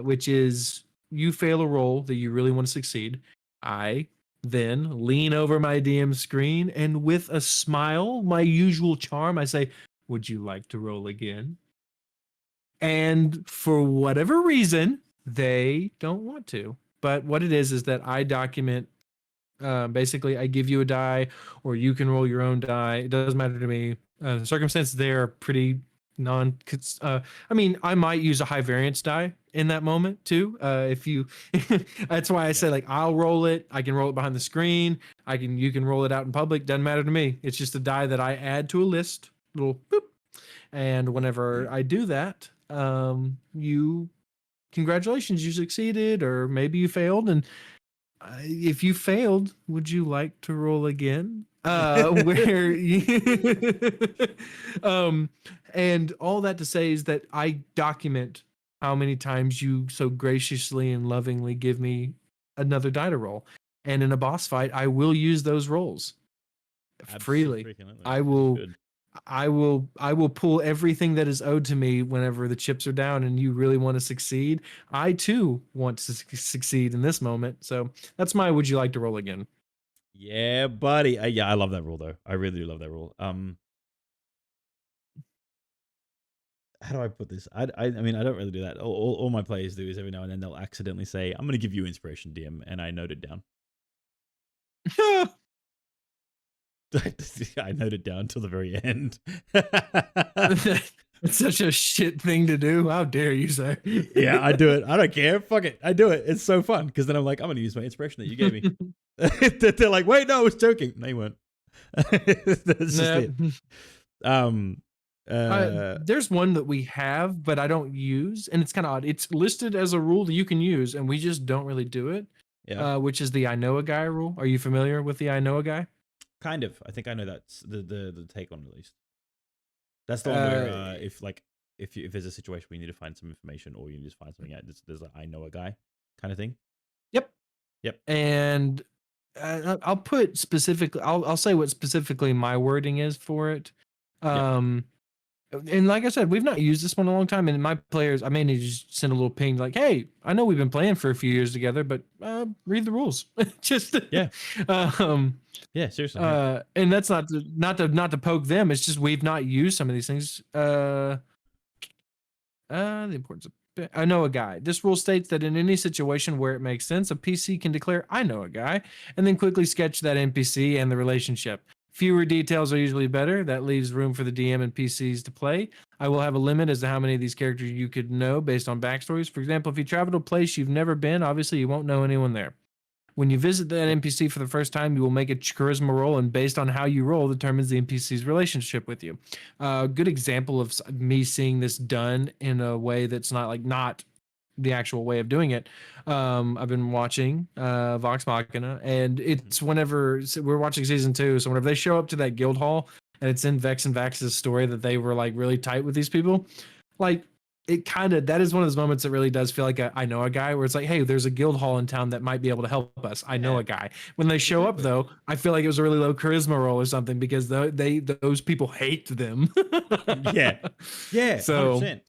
which is you fail a roll that you really want to succeed. I then lean over my DM screen and with a smile, my usual charm, I say, would you like to roll again? And for whatever reason, they don't want to. But what it is that I document, basically I give you a die, or you can roll your own die. It doesn't matter to me. The circumstances there are pretty I mean, I might use a high variance die in that moment too. If you, that's why I Yeah. say like I'll roll it. I can roll it behind the screen. You can roll it out in public. Doesn't matter to me. It's just a die that I add to a list. Little boop. And whenever I do that, congratulations, you succeeded, or maybe you failed. And if you failed, would you like to roll again? Where you, um, and all that to say is that I document how many times you so graciously and lovingly give me another die to roll. And in a boss fight, I will use those rolls freely. Absolutely. I That's will good. I will pull everything that is owed to me whenever the chips are down and you really want to succeed. I too want to succeed in this moment. So that's my would you like to roll again? Yeah, buddy. Yeah, I love that rule though. I really do love that rule. How do I put this? I mean, I don't really do that. All my players do is every now and then they'll accidentally say, "I'm going to give you inspiration, DM," and I note it down. I note it down till the very end. It's such a shit thing to do. How dare you, sir? Yeah, I do it. I don't care. Fuck it. I do it. It's so fun because then I'm like, I'm going to use my inspiration that you gave me. They're like, wait, no, I was joking. No, you weren't. That's just it. There's one that we have, but I don't use, and it's kind of odd. It's listed as a rule that you can use, and we just don't really do it. Yeah, Which is the I know a guy rule. Are you familiar with the I know a guy? kind of. I think I know that's the take on it at least. That's the one where Uh, if there's a situation where you need to find some information or you need to find something out, there's a I know a guy kind of thing. yep. Yep. And I'll put specifically. I'll say what specifically my wording is for it. Yep. Um, and like I said, we've not used this one in a long time. And my players, I may need to just send a little ping like, "Hey, I know we've been playing for a few years together, but read the rules." Just Yeah. um, Yeah. Seriously. Yeah. and that's not to poke them. It's just we've not used some of these things. The importance of I know a guy. This rule states that in any situation where it makes sense, a PC can declare I know a guy and then quickly sketch that NPC and the relationship. Fewer details are usually better. That leaves room for the DM and PCs to play. I will have a limit as to how many of these characters you could know based on backstories. For example, if you travel to a place you've never been, obviously you won't know anyone there. When you visit that Yep. NPC for the first time, you will make a charisma roll, and based on how you roll, determines the NPC's relationship with you. A good example of me seeing this done in a way that's not the actual way of doing it. I've been watching Vox Machina, and Mhm. it's whenever we're watching season 2. So whenever they show up to that guild hall, and it's in Vex and Vax's story that they were like really tight with these people, like it kind of that is one of those moments that really does feel like I know a guy where it's like, hey, there's a guild hall in town that might be able to help us. I know Yeah. a guy. When they show up Exactly. though, I feel like it was a really low charisma roll or something because those people hate them. Yeah. Yeah. hundred So percent.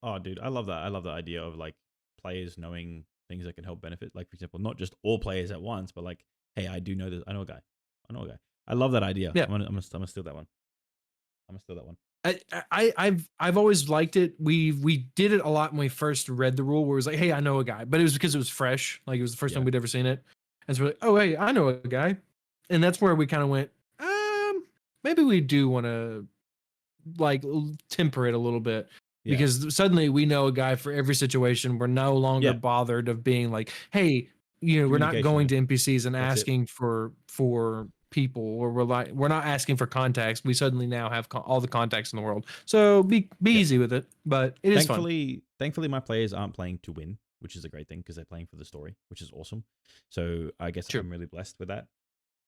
Oh, dude, I love that. I love the idea of like players knowing things that can help benefit. Like, for example, not just all players at once, but like, hey, I do know this. I know a guy. I know a guy. I love that idea. yeah, I'm gonna steal that one. I'm gonna steal that one. I've always liked it. We did it a lot when we first read the rule, where it was like, hey, I know a guy, but it was because it was fresh, like it was the first time Yeah. we'd ever seen it, and so we're like, oh, hey, I know a guy, and that's where we kind of went, maybe we do want to like temper it a little bit Yeah. because suddenly we know a guy for every situation. We're no longer Yeah. bothered of being like, hey, we're not Communication, going man. to NPCs and That's it. asking for people, or we're not asking for contacts. We suddenly now have all the contacts in the world. So be Yep. easy with it, but it is fun. Thankfully, my players aren't playing to win, which is a great thing because they're playing for the story, which is awesome. So I guess True. I'm really blessed with that.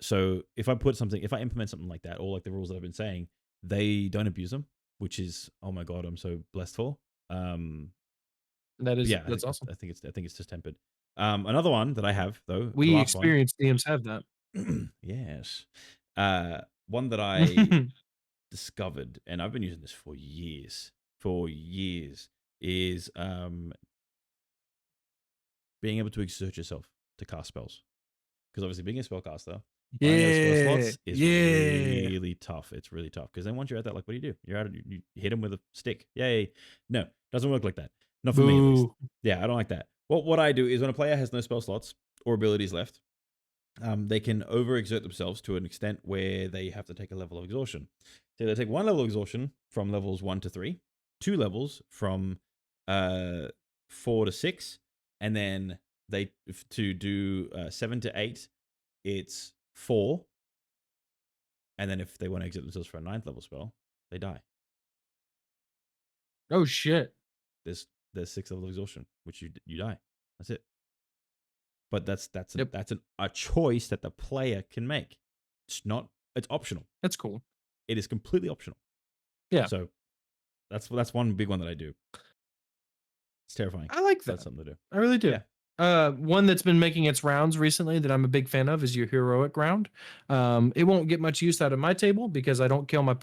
So if I implement something like that, or like the rules that I've been saying, they don't abuse them, which is, oh my god, I'm so blessed for. Um, yeah, That's awesome. I think it's just tempered. Another one that I have though, the We last one, experienced DMs have that. yes, one that I discovered, and I've been using this for years, is being able to exert yourself to cast spells. Because obviously, being a spellcaster, finding those spell Yeah, slots is yeah. really tough. It's really tough because then once you're at that, like, what do? You're out. You hit them with a stick. Yay! No, doesn't work like that. Not for me, at least. Boo. Yeah, I don't like that. What I do is when a player has no spell slots or abilities left, they can overexert themselves to an extent where they have to take a level of exhaustion. So they take one level of exhaustion from levels 1 to 3, 2 levels from 4 to 6, and then to do 7 to 8, it's 4, and then if they want to exit themselves for a 9th level spell, they die. Oh shit. There's 6 level exhaustion, which you die. That's it. But that's a choice that the player can make. It's optional. That's cool. It is completely optional. Yeah. So that's one big one that I do. It's terrifying. I like that. That's something to do. I really do. Yeah. One that's been making its rounds recently that I'm a big fan of is your heroic round. It won't get much use out of my table because I don't kill my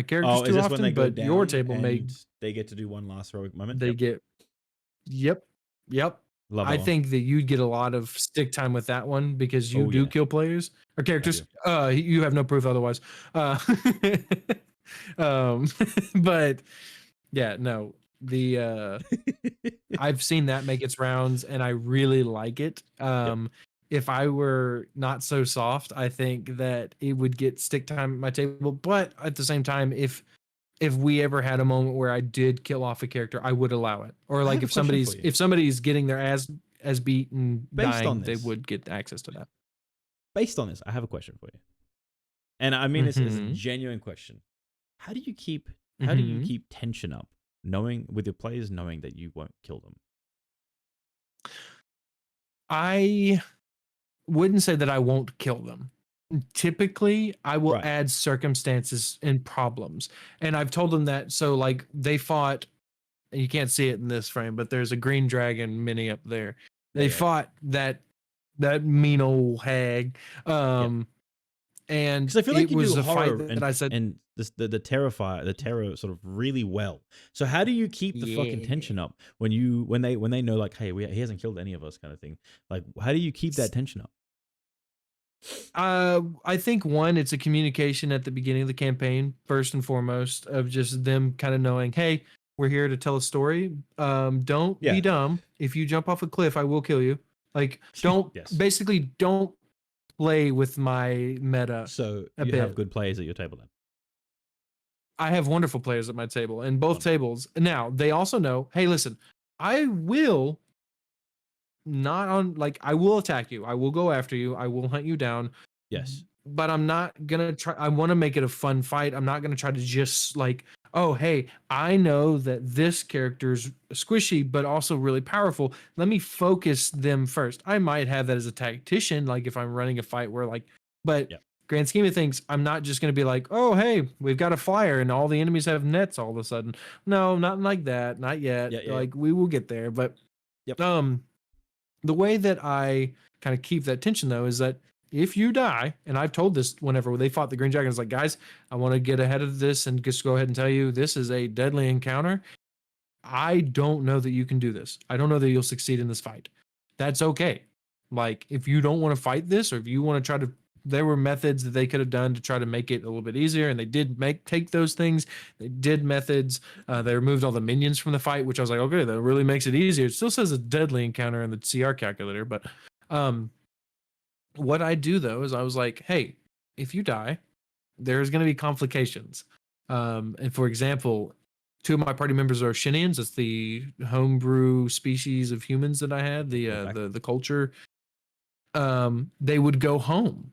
characters too often. When but your table they get to do one last heroic moment. They get. Yep. Love I think that you'd get a lot of stick time with that one because you do kill players or characters. You have no proof otherwise. But yeah, no. I've seen that make its rounds and I really like it. If I were not so soft, I think that it would get stick time at my table. But at the same time, if we ever had a moment where I did kill off a character, I would allow it. Or like if somebody's getting their ass beat and dying, they would get access to that. Based on this, I have a question for you. And I mean this is a genuine question. How do you keep tension up with your players knowing that you won't kill them? I wouldn't say that I won't kill them. Typically, I will add circumstances and problems. And I've told them that. So like they fought, you can't see it in this frame, but there's a green dragon mini up there. They fought that mean old hag. And I feel like it was a fight that I said, and the terror sort of really well. So how do you keep the fucking tension up when they know like, hey, he hasn't killed any of us, kind of thing? Like, how do you keep that tension up? I think one, it's a communication at the beginning of the campaign, first and foremost, of just them kind of knowing, hey, we're here to tell a story. Don't be dumb. If you jump off a cliff, I will kill you. Like, don't play with my meta. So you have good players at your table then? I have wonderful players at my table, and both tables. Now, they also know, hey, listen, I will I will attack you. I will go after you. I will hunt you down. Yes. But I'm not going to try. I want to make it a fun fight. I'm not going to try to just like, oh, hey, I know that this character's squishy, but also really powerful. Let me focus them first. I might have that as a tactician, like if I'm running a fight where grand scheme of things, I'm not just going to be like, oh, hey, we've got a flyer and all the enemies have nets all of a sudden. No, not like that. Not yet. We will get there. But the way that I kind of keep that tension, though, is that if you die, and I've told this whenever they fought the Green Dragons, like, guys, I want to get ahead of this and just go ahead and tell you this is a deadly encounter. I don't know that you can do this. I don't know that you'll succeed in this fight. That's okay. Like, if you don't want to fight this, or if you want to try to, there were methods that they could have done to try to make it a little bit easier, and they did take those things. They did methods. They removed all the minions from the fight, which I was like, okay, that really makes it easier. It still says a deadly encounter in the CR calculator, but what I do though is I was like, hey, if you die, there's going to be complications. And for example, 2 of my party members are Shinians. It's the homebrew species of humans that I had, the culture. They would go home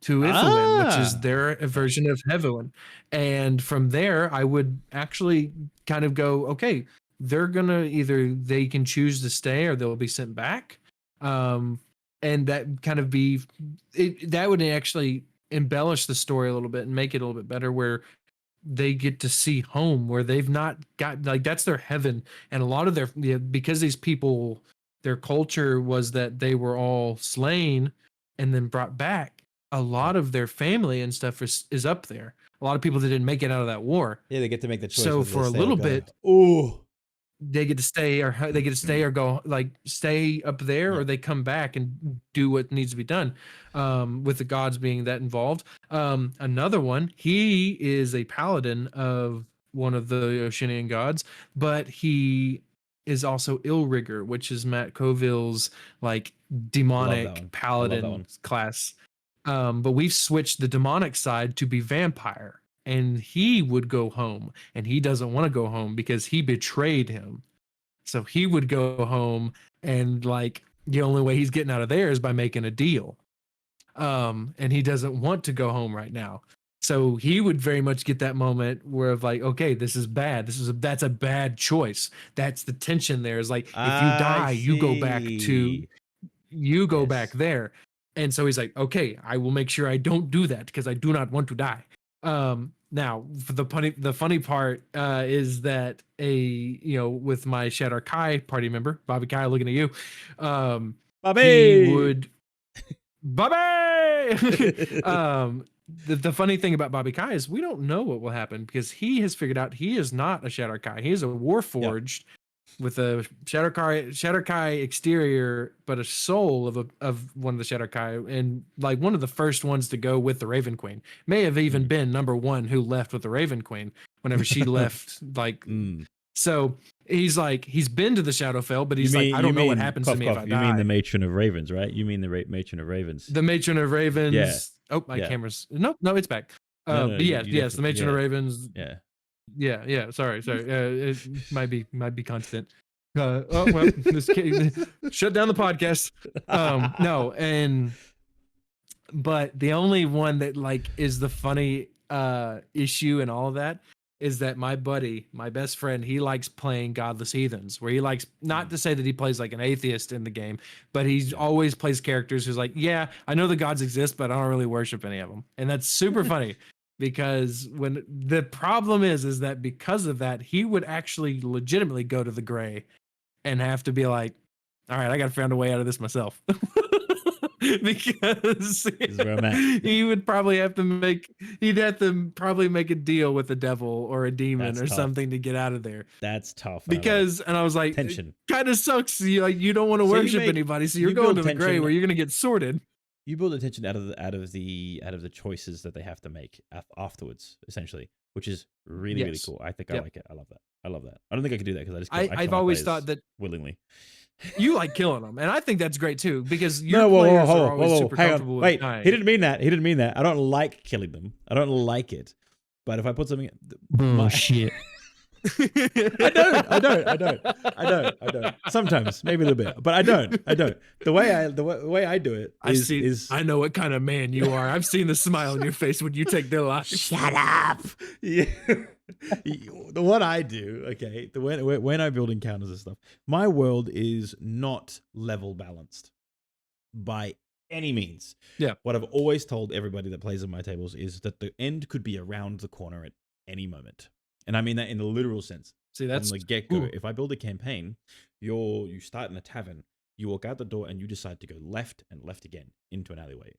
to Ithilien, which is their version of Heaven. And from there, I would actually kind of go, okay, they're gonna they can choose to stay or they'll be sent back. And that kind of that would actually embellish the story a little bit and make it a little bit better, where they get to see home, where they've not got, like, that's their heaven. And a lot of because these people, their culture was that they were all slain and then brought back. A lot of their family and stuff is up there. A lot of people that didn't make it out of that war. Yeah, they get to make the choice. So for a little bit, they get to stay, or go, like, stay up there, or they come back and do what needs to be done. With the gods being that involved. Another one, he is a paladin of one of the Oceanian gods, but he is also Illrigger, which is Matt Coville's like demonic paladin class. But we've switched the demonic side to be vampire. and he would go home, and he doesn't want to go home because he betrayed him. So he would go home, and like the only way he's getting out of there is by making a deal. And he doesn't want to go home right now. So he would very much get that moment where of like, okay, this is bad. That's a bad choice. That's the tension there. Is like, if you die, you go back Yes. there. And so he's like, okay, I will make sure I don't do that because I do not want to die. Now for the funny part is that with my Shadow Kai party member, Bobby Kai, looking at you, Bobby! he would Bobby. The funny thing about Bobby Kai is we don't know what will happen because he has figured out he is not a Shadow Kai. He is a Warforged with a Shadow Kai exterior, but a soul of one of the Shadow Kai, and like one of the first ones to go with the Raven Queen. May have even been number one who left with the Raven Queen whenever she left. Like, so he's been to the Shadowfell, but he's I don't know what happens to me if I die. You mean the Matron of Ravens, right? You mean the Matron of Ravens? The Matron of Ravens. Yeah. Oh, my camera's no, it's back. No, but yes, the Matron of Ravens. Yeah. Yeah. Sorry. It might be constant. Oh well, shut down the podcast. No, but the only one that like is the funny issue and all of that is that my buddy, my best friend, he likes playing Godless Heathens, where he likes, not to say that he plays like an atheist in the game, but he always plays characters who's like, yeah, I know the gods exist, but I don't really worship any of them. And that's super funny because when the problem is that because of that, he would actually legitimately go to the gray and have to be like, all right, I got to find a way out of this myself. Because he would probably have to make a deal with the devil or a demon something to get out of there. That's tough. Because and I was like, tension kind of sucks. You don't want to worship anybody, so you're going to the gray where you're gonna get sorted. You build the tension out of the choices that they have to make afterwards, essentially, which is really really cool. I think I like it. I love that. I don't think I could do that because I've always thought that willingly. You like killing them, and I think that's great too because your players are always super comfortable with dying. He didn't mean that. He didn't mean that. I don't like killing them. I don't like it. But if I put something, shit. I don't. Sometimes, maybe a little bit, but I don't. The way I do it is I know what kind of man you are. I've seen the smile on your face when you take their life. Shut up. Yeah. The what I do, okay, when I build encounters and stuff, my world is not level balanced by any means. Yeah. What I've always told everybody that plays on my tables is that the end could be around the corner at any moment. And I mean that in the literal sense. See, that's from the get-go. If I build a campaign, you start in a tavern, you walk out the door and you decide to go left and left again into an alleyway.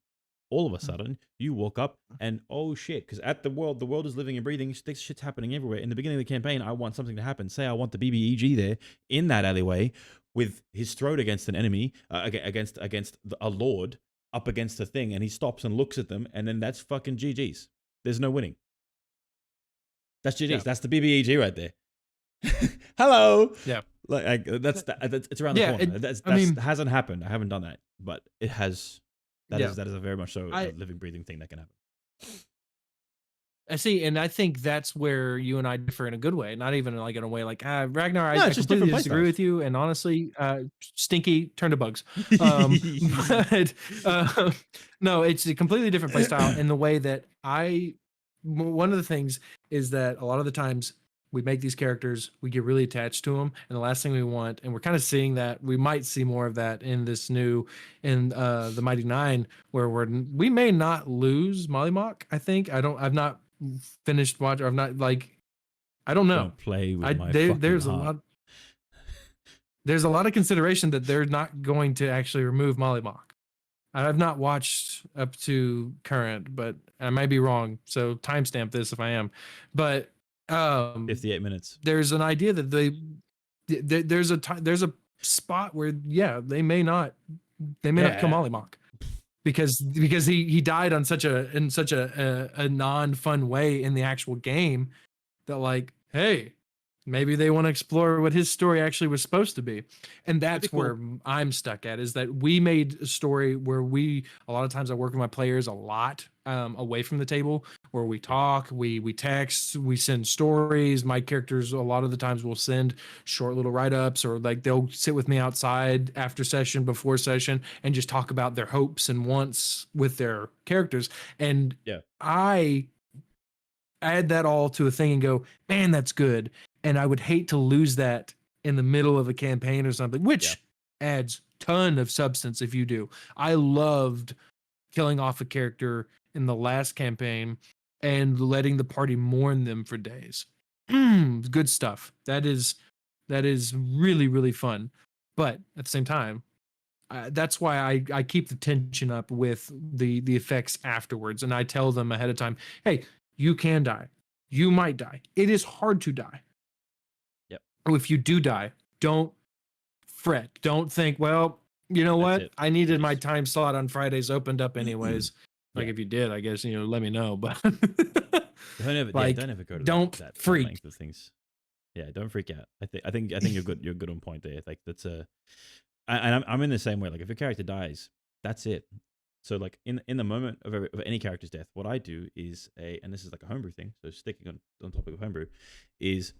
All of a sudden, you walk up and oh shit, because the world is living and breathing. This shit's happening everywhere. In the beginning of the campaign, I want something to happen. Say I want the BBEG there in that alleyway with his throat against an enemy, against a lord up against a thing, and he stops and looks at them, and then that's fucking GG's. There's no winning. That's GG's. Yeah. That's the BBEG right there. Hello. Yeah. Like that's it's around the corner. That hasn't happened. I haven't done that, but it has. That is a very much so a living, breathing thing that can happen. I see, and I think that's where you and I differ in a good way, not even like in a way like Ragnar. I completely disagree with you, and honestly, stinky turn to bugs. But no, it's a completely different play style in the way that one of the things is that a lot of the times we make these characters, we get really attached to them, and the last thing we want, and we're kind of seeing that, we might see more of that in the Mighty Nine, where we may not lose Mollymock. I think I've not finished watching. I've not I don't know. Don't play with my there's heart. There's a lot of consideration that they're not going to actually remove Mollymock. I've not watched up to current, but I might be wrong. So timestamp this if I am, but. 58 minutes. There's an idea that there's a spot where they may not kill Mollymock because he died in such a non-fun way in the actual game that like, hey, maybe they want to explore what his story actually was supposed to be. And that's where I'm stuck at, is that we made a story where a lot of times I work with my players a lot away from the table, where we talk, we text, we send stories. My characters a lot of the times will send short little write-ups, or like they'll sit with me outside after session, before session, and just talk about their hopes and wants with their characters. And Yeah. I add that all to a thing and go, man, that's good. And I would hate to lose that in the middle of a campaign or something, which adds ton of substance if you do. I loved killing off a character in the last campaign and letting the party mourn them for days. Good stuff. That is really, really fun. But at the same time, that's why I keep the tension up with the effects afterwards, and I tell them ahead of time, hey, you can die, you might die, it is hard to die. Yep. If you do die, don't fret, don't think, well, you know That's what, it. I needed You my just- time slot on Fridays opened up anyways. Like, Yeah. if you did, I guess, let me know. But like, don't ever go to don't that freak. length of things. Yeah, don't freak out. I think you're good. You're good on point there. Like that's and I'm in the same way. Like if a character dies, that's it. So like in the moment of any character's death, what I do is and this is like a homebrew thing. So sticking on topic of homebrew, is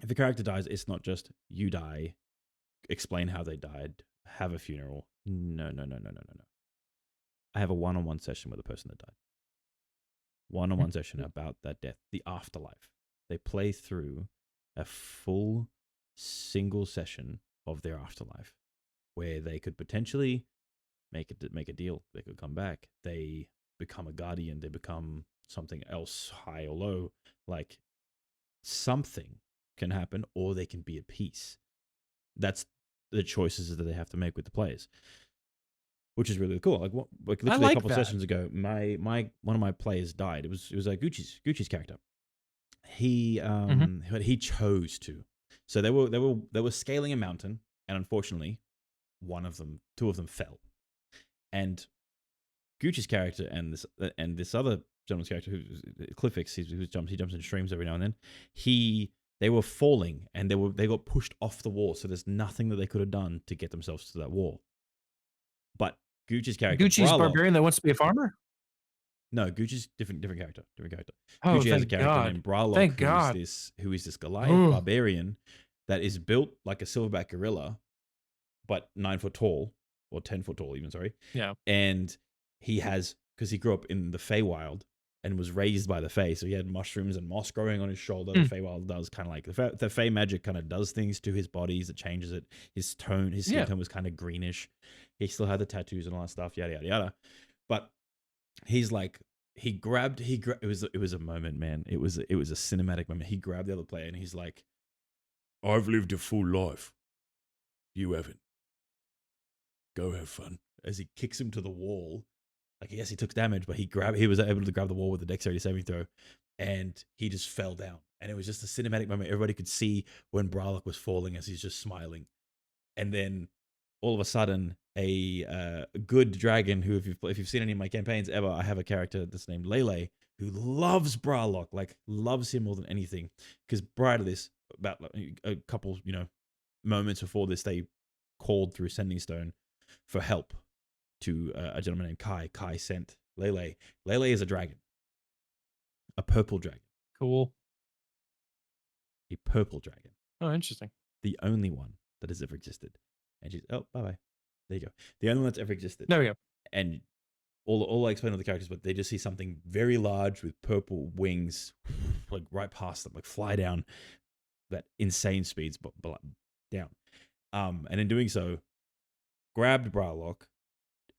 if a character dies, it's not just you die, explain how they died, have a funeral. No. I have a one-on-one session with the person that died. One-on-one session about that death, the afterlife. They play through a full single session of their afterlife, where they could potentially make a deal. They could come back. They become a guardian. They become something else, high or low. Like something can happen, or they can be at peace. That's the choices that they have to make with the players, which is really cool. Like literally like a couple that. sessions ago, my one of my players died. It was Gucci's character. He he chose to. So they were scaling a mountain, and unfortunately, two of them fell. And Gucci's character and this other gentleman's character, who's Cliffix, he jumps in streams every now and then. They were falling, and they got pushed off the wall. So there's nothing that they could have done to get themselves to that wall. But Gucci's character, Gucci's Bralock, barbarian that wants to be a farmer. No, Gucci's different character. Oh, Gucci has a thank character God. named Bralock, Thank God. who is this Goliath Ugh. barbarian that is built like a silverback gorilla, but 9 foot tall, or 10 foot tall even, sorry. Yeah. And because he grew up in the Feywild and was raised by the Fey, so he had mushrooms and moss growing on his shoulder. The Feywild does kind of like, the Fey magic kind of does things to his bodies, it changes it. His skin tone was kind of greenish. He still had the tattoos and all that stuff, yada, yada, yada. But he's like, it was a moment, man. It was a cinematic moment. He grabbed the other player and he's like, I've lived a full life. You haven't. Go have fun. As he kicks him to the wall. Like, yes, he took damage, but he was able to grab the wall with the dexterity saving throw, and he just fell down. And it was just a cinematic moment. Everybody could see when Bralock was falling as he's just smiling. And then all of a sudden, a good dragon, who if you've seen any of my campaigns ever, I have a character that's named Lele, who loves Bralock, like loves him more than anything. Because prior to this, about a couple moments before this, they called through Sending Stone for help to a gentleman named Kai. Kai sent Lele. Lele is a dragon, a purple dragon. Cool. A purple dragon. Oh, interesting. The only one that has ever existed. And she's, oh, bye-bye. There you go. The only one that's ever existed. There we go. And all I explain to the characters, but they just see something very large with purple wings, like right past them, like fly down at insane speeds, but down. And in doing so, grabbed Bralock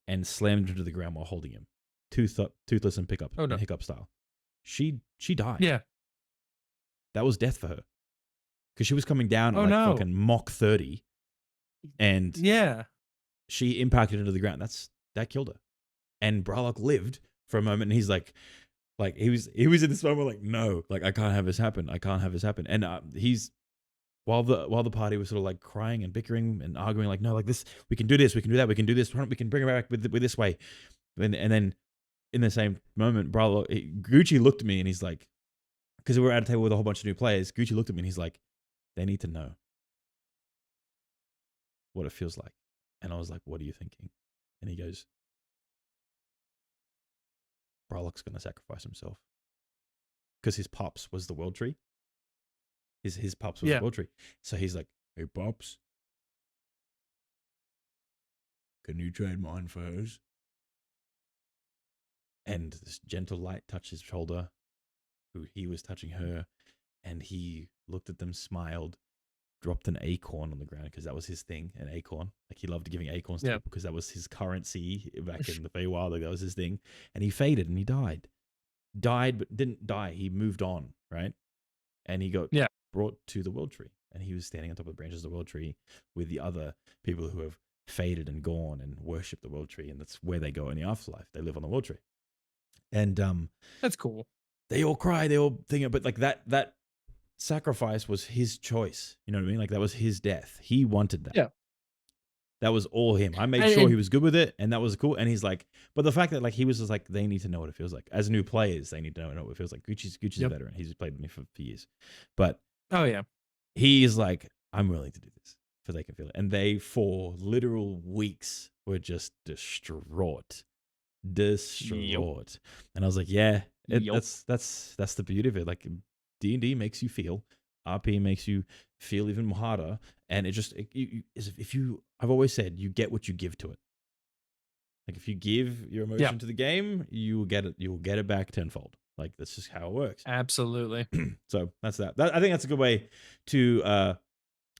and slammed him to the ground while holding him, toothless and hiccup style. She died. Yeah. That was death for her, because she was coming down at fucking Mach 30, and she impacted into the ground. That killed her. And Bralock lived for a moment, and he's like he was in this moment like, no, like I can't have this happen. And he's while the party was sort of like crying and bickering and arguing, like, no, like this, we can do this, we can do that, we can do this, we can bring her back with this way. And then in the same moment, Gucci looked at me and he's like, because we were at a table with a whole bunch of new players, Gucci looked at me and he's like, they need to know what it feels like. And I was like, what are you thinking? And he goes, Bralock's going to sacrifice himself because his pops was the world tree. His pops was Yeah. the world tree. So he's like, "Hey pops, can you trade mine for hers?" And this gentle light touched his shoulder, who he was touching her, and he looked at them, smiled, dropped an acorn on the ground because that was his thing, an acorn. Like he loved giving acorns to Yeah. people because that was his currency back in the Feywild. Like that was his thing. And he faded and he died. Died, but didn't die. He moved on, right? And he got brought to the world tree. And he was standing on top of the branches of the world tree with the other people who have faded and gone and worship the world tree. And that's where they go in the afterlife. They live on the world tree. And that's cool. They all cry, they all think, but like that sacrifice was his choice. You know what I mean? Like that was his death. He wanted that. Yeah. That was all him. I made sure he was good with it, and that was cool. And he's like, but the fact that like he was just like, they need to know what it feels like. As new players, they need to know what it feels like. Gucci's a veteran. He's played with me for years. But he's like, I'm willing to do this so they can feel it. And they, for literal weeks, were just distraught. And I was like, yeah, that's the beauty of it. Like D&D makes you feel, RP makes you feel even harder, and it just I've always said you get what you give to it. Like if you give your emotion to the game, you will get it back tenfold. Like that's just how it works. Absolutely. So that's that. I think that's a good way to a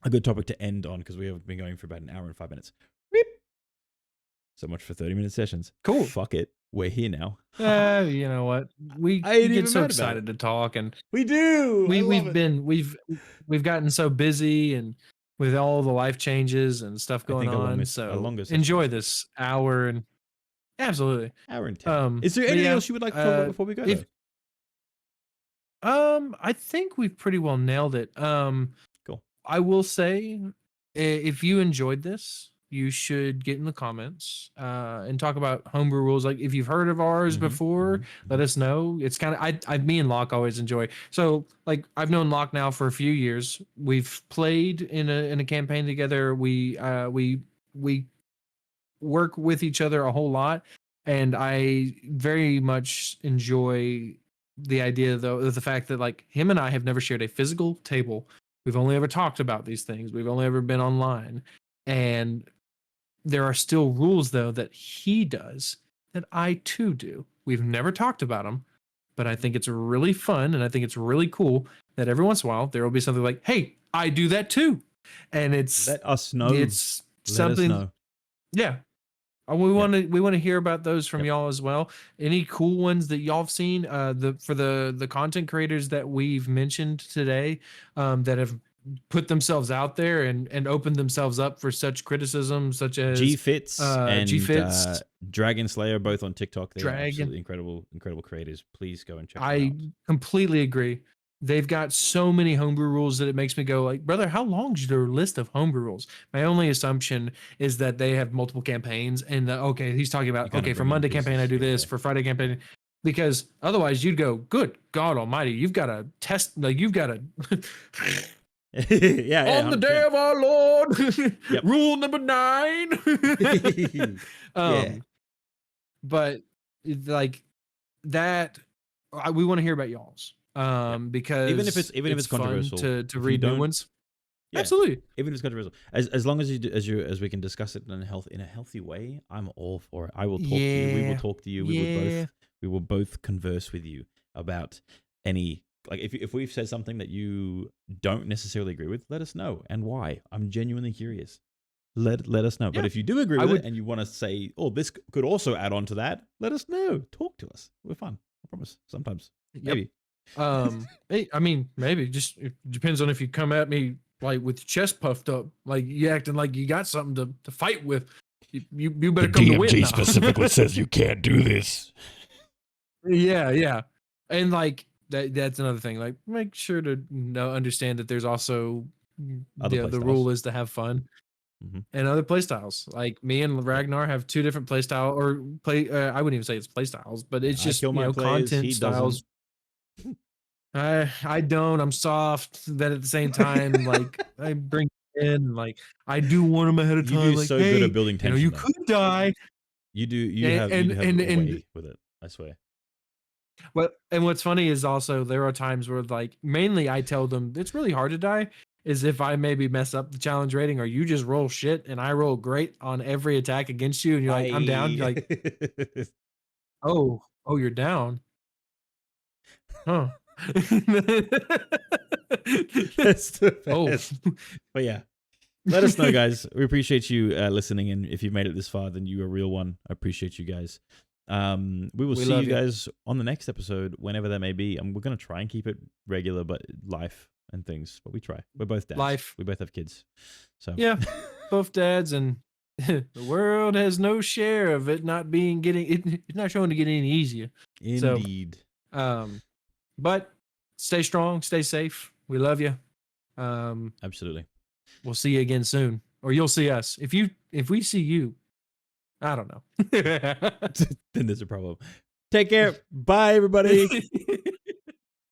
good topic to end on, because we have been going for about an hour and 5 minutes. Beep. So much for 30-minute sessions. Cool. Fuck it. We're here now. You know what? We get so excited to talk, and we do. We've gotten so busy and with all the life changes and stuff going on. So enjoy this hour and absolutely hour and 10. Is there anything else you would like to talk about before we go? I think we've pretty well nailed it. Cool. I will say, if you enjoyed this, you should get in the comments and talk about homebrew rules. Like if you've heard of ours before, let us know. It's kind of me and Locke always enjoy. So like I've known Locke now for a few years. We've played in a campaign together. We work with each other a whole lot, and I very much enjoy the idea though of the fact that like him and I have never shared a physical table. We've only ever talked about these things. We've only ever been online, and there are still rules, though, that he does that I, too, do. We've never talked about them, but I think it's really fun, and I think it's really cool that every once in a while there will be something like, hey, I do that, too. And it's... Let us know. It's something... Let us know. Yeah. We want to hear about those from y'all as well. Any cool ones that y'all have seen for the content creators that we've mentioned today that have put themselves out there and opened themselves up for such criticism, such as G-Fits and Dragon Slayer, both on TikTok. They're absolutely incredible creators. Please go and check them out. I completely agree. They've got so many homebrew rules that it makes me go like, brother, how long is your list of homebrew rules? My only assumption is that they have multiple campaigns, and he's talking about, for Monday campaign, I do this, for Friday campaign, because otherwise you'd go, good God almighty, you've got to test, like you've got to... on the day of our Lord, rule number 9. But like that, we want to hear about y'all's. Because even if it's controversial to read new ones. Yeah, absolutely. Even if it's controversial, as long as as we can discuss it in a healthy way, I'm all for it. I will talk to you. We will talk to you. We will both converse with you about any. Like if we've said something that you don't necessarily agree with, let us know and why. I'm genuinely curious. Let us know. But if you do agree with it and you want to say, oh, this could also add on to that, let us know. Talk to us. We're fun. I promise. Sometimes. Maybe. I mean, maybe. Just it depends on if you come at me like with your chest puffed up, like you acting like you got something to fight with. You better come to win. The DMG specifically says you can't do this. Yeah. And like that's another thing. Like make sure to understand that there's also the rule is to have fun. And other play styles. Like me and Ragnar have two different play style or play. I wouldn't even say it's play styles, but it's just content styles. I don't. I'm soft. Then at the same time, like I bring it in. Like I do want them ahead of time. You do like, so hey, good at building tension. You could die. You do. You have a way with it. I swear. What's funny is also there are times where like mainly I tell them it's really hard to die is if I maybe mess up the challenge rating or you just roll shit and I roll great on every attack against you and you're like I'm down. You're like, oh, you're down. Huh. That's the Oh. best. But yeah, let us know, guys. We appreciate you listening, and if you've made it this far, then you're a real one. I appreciate you guys. We will see you guys on the next episode, whenever that may be. And we're gonna try and keep it regular, but life and things. But we try. We're both dads. Life. We both have kids. So yeah, both dads, and the world has no share of it not being it's not showing to get any easier. Indeed. So, but stay strong, stay safe. We love you. Absolutely. We'll see you again soon, or you'll see us. If we see you, I don't know. Then there's a problem. Take care. Bye, everybody.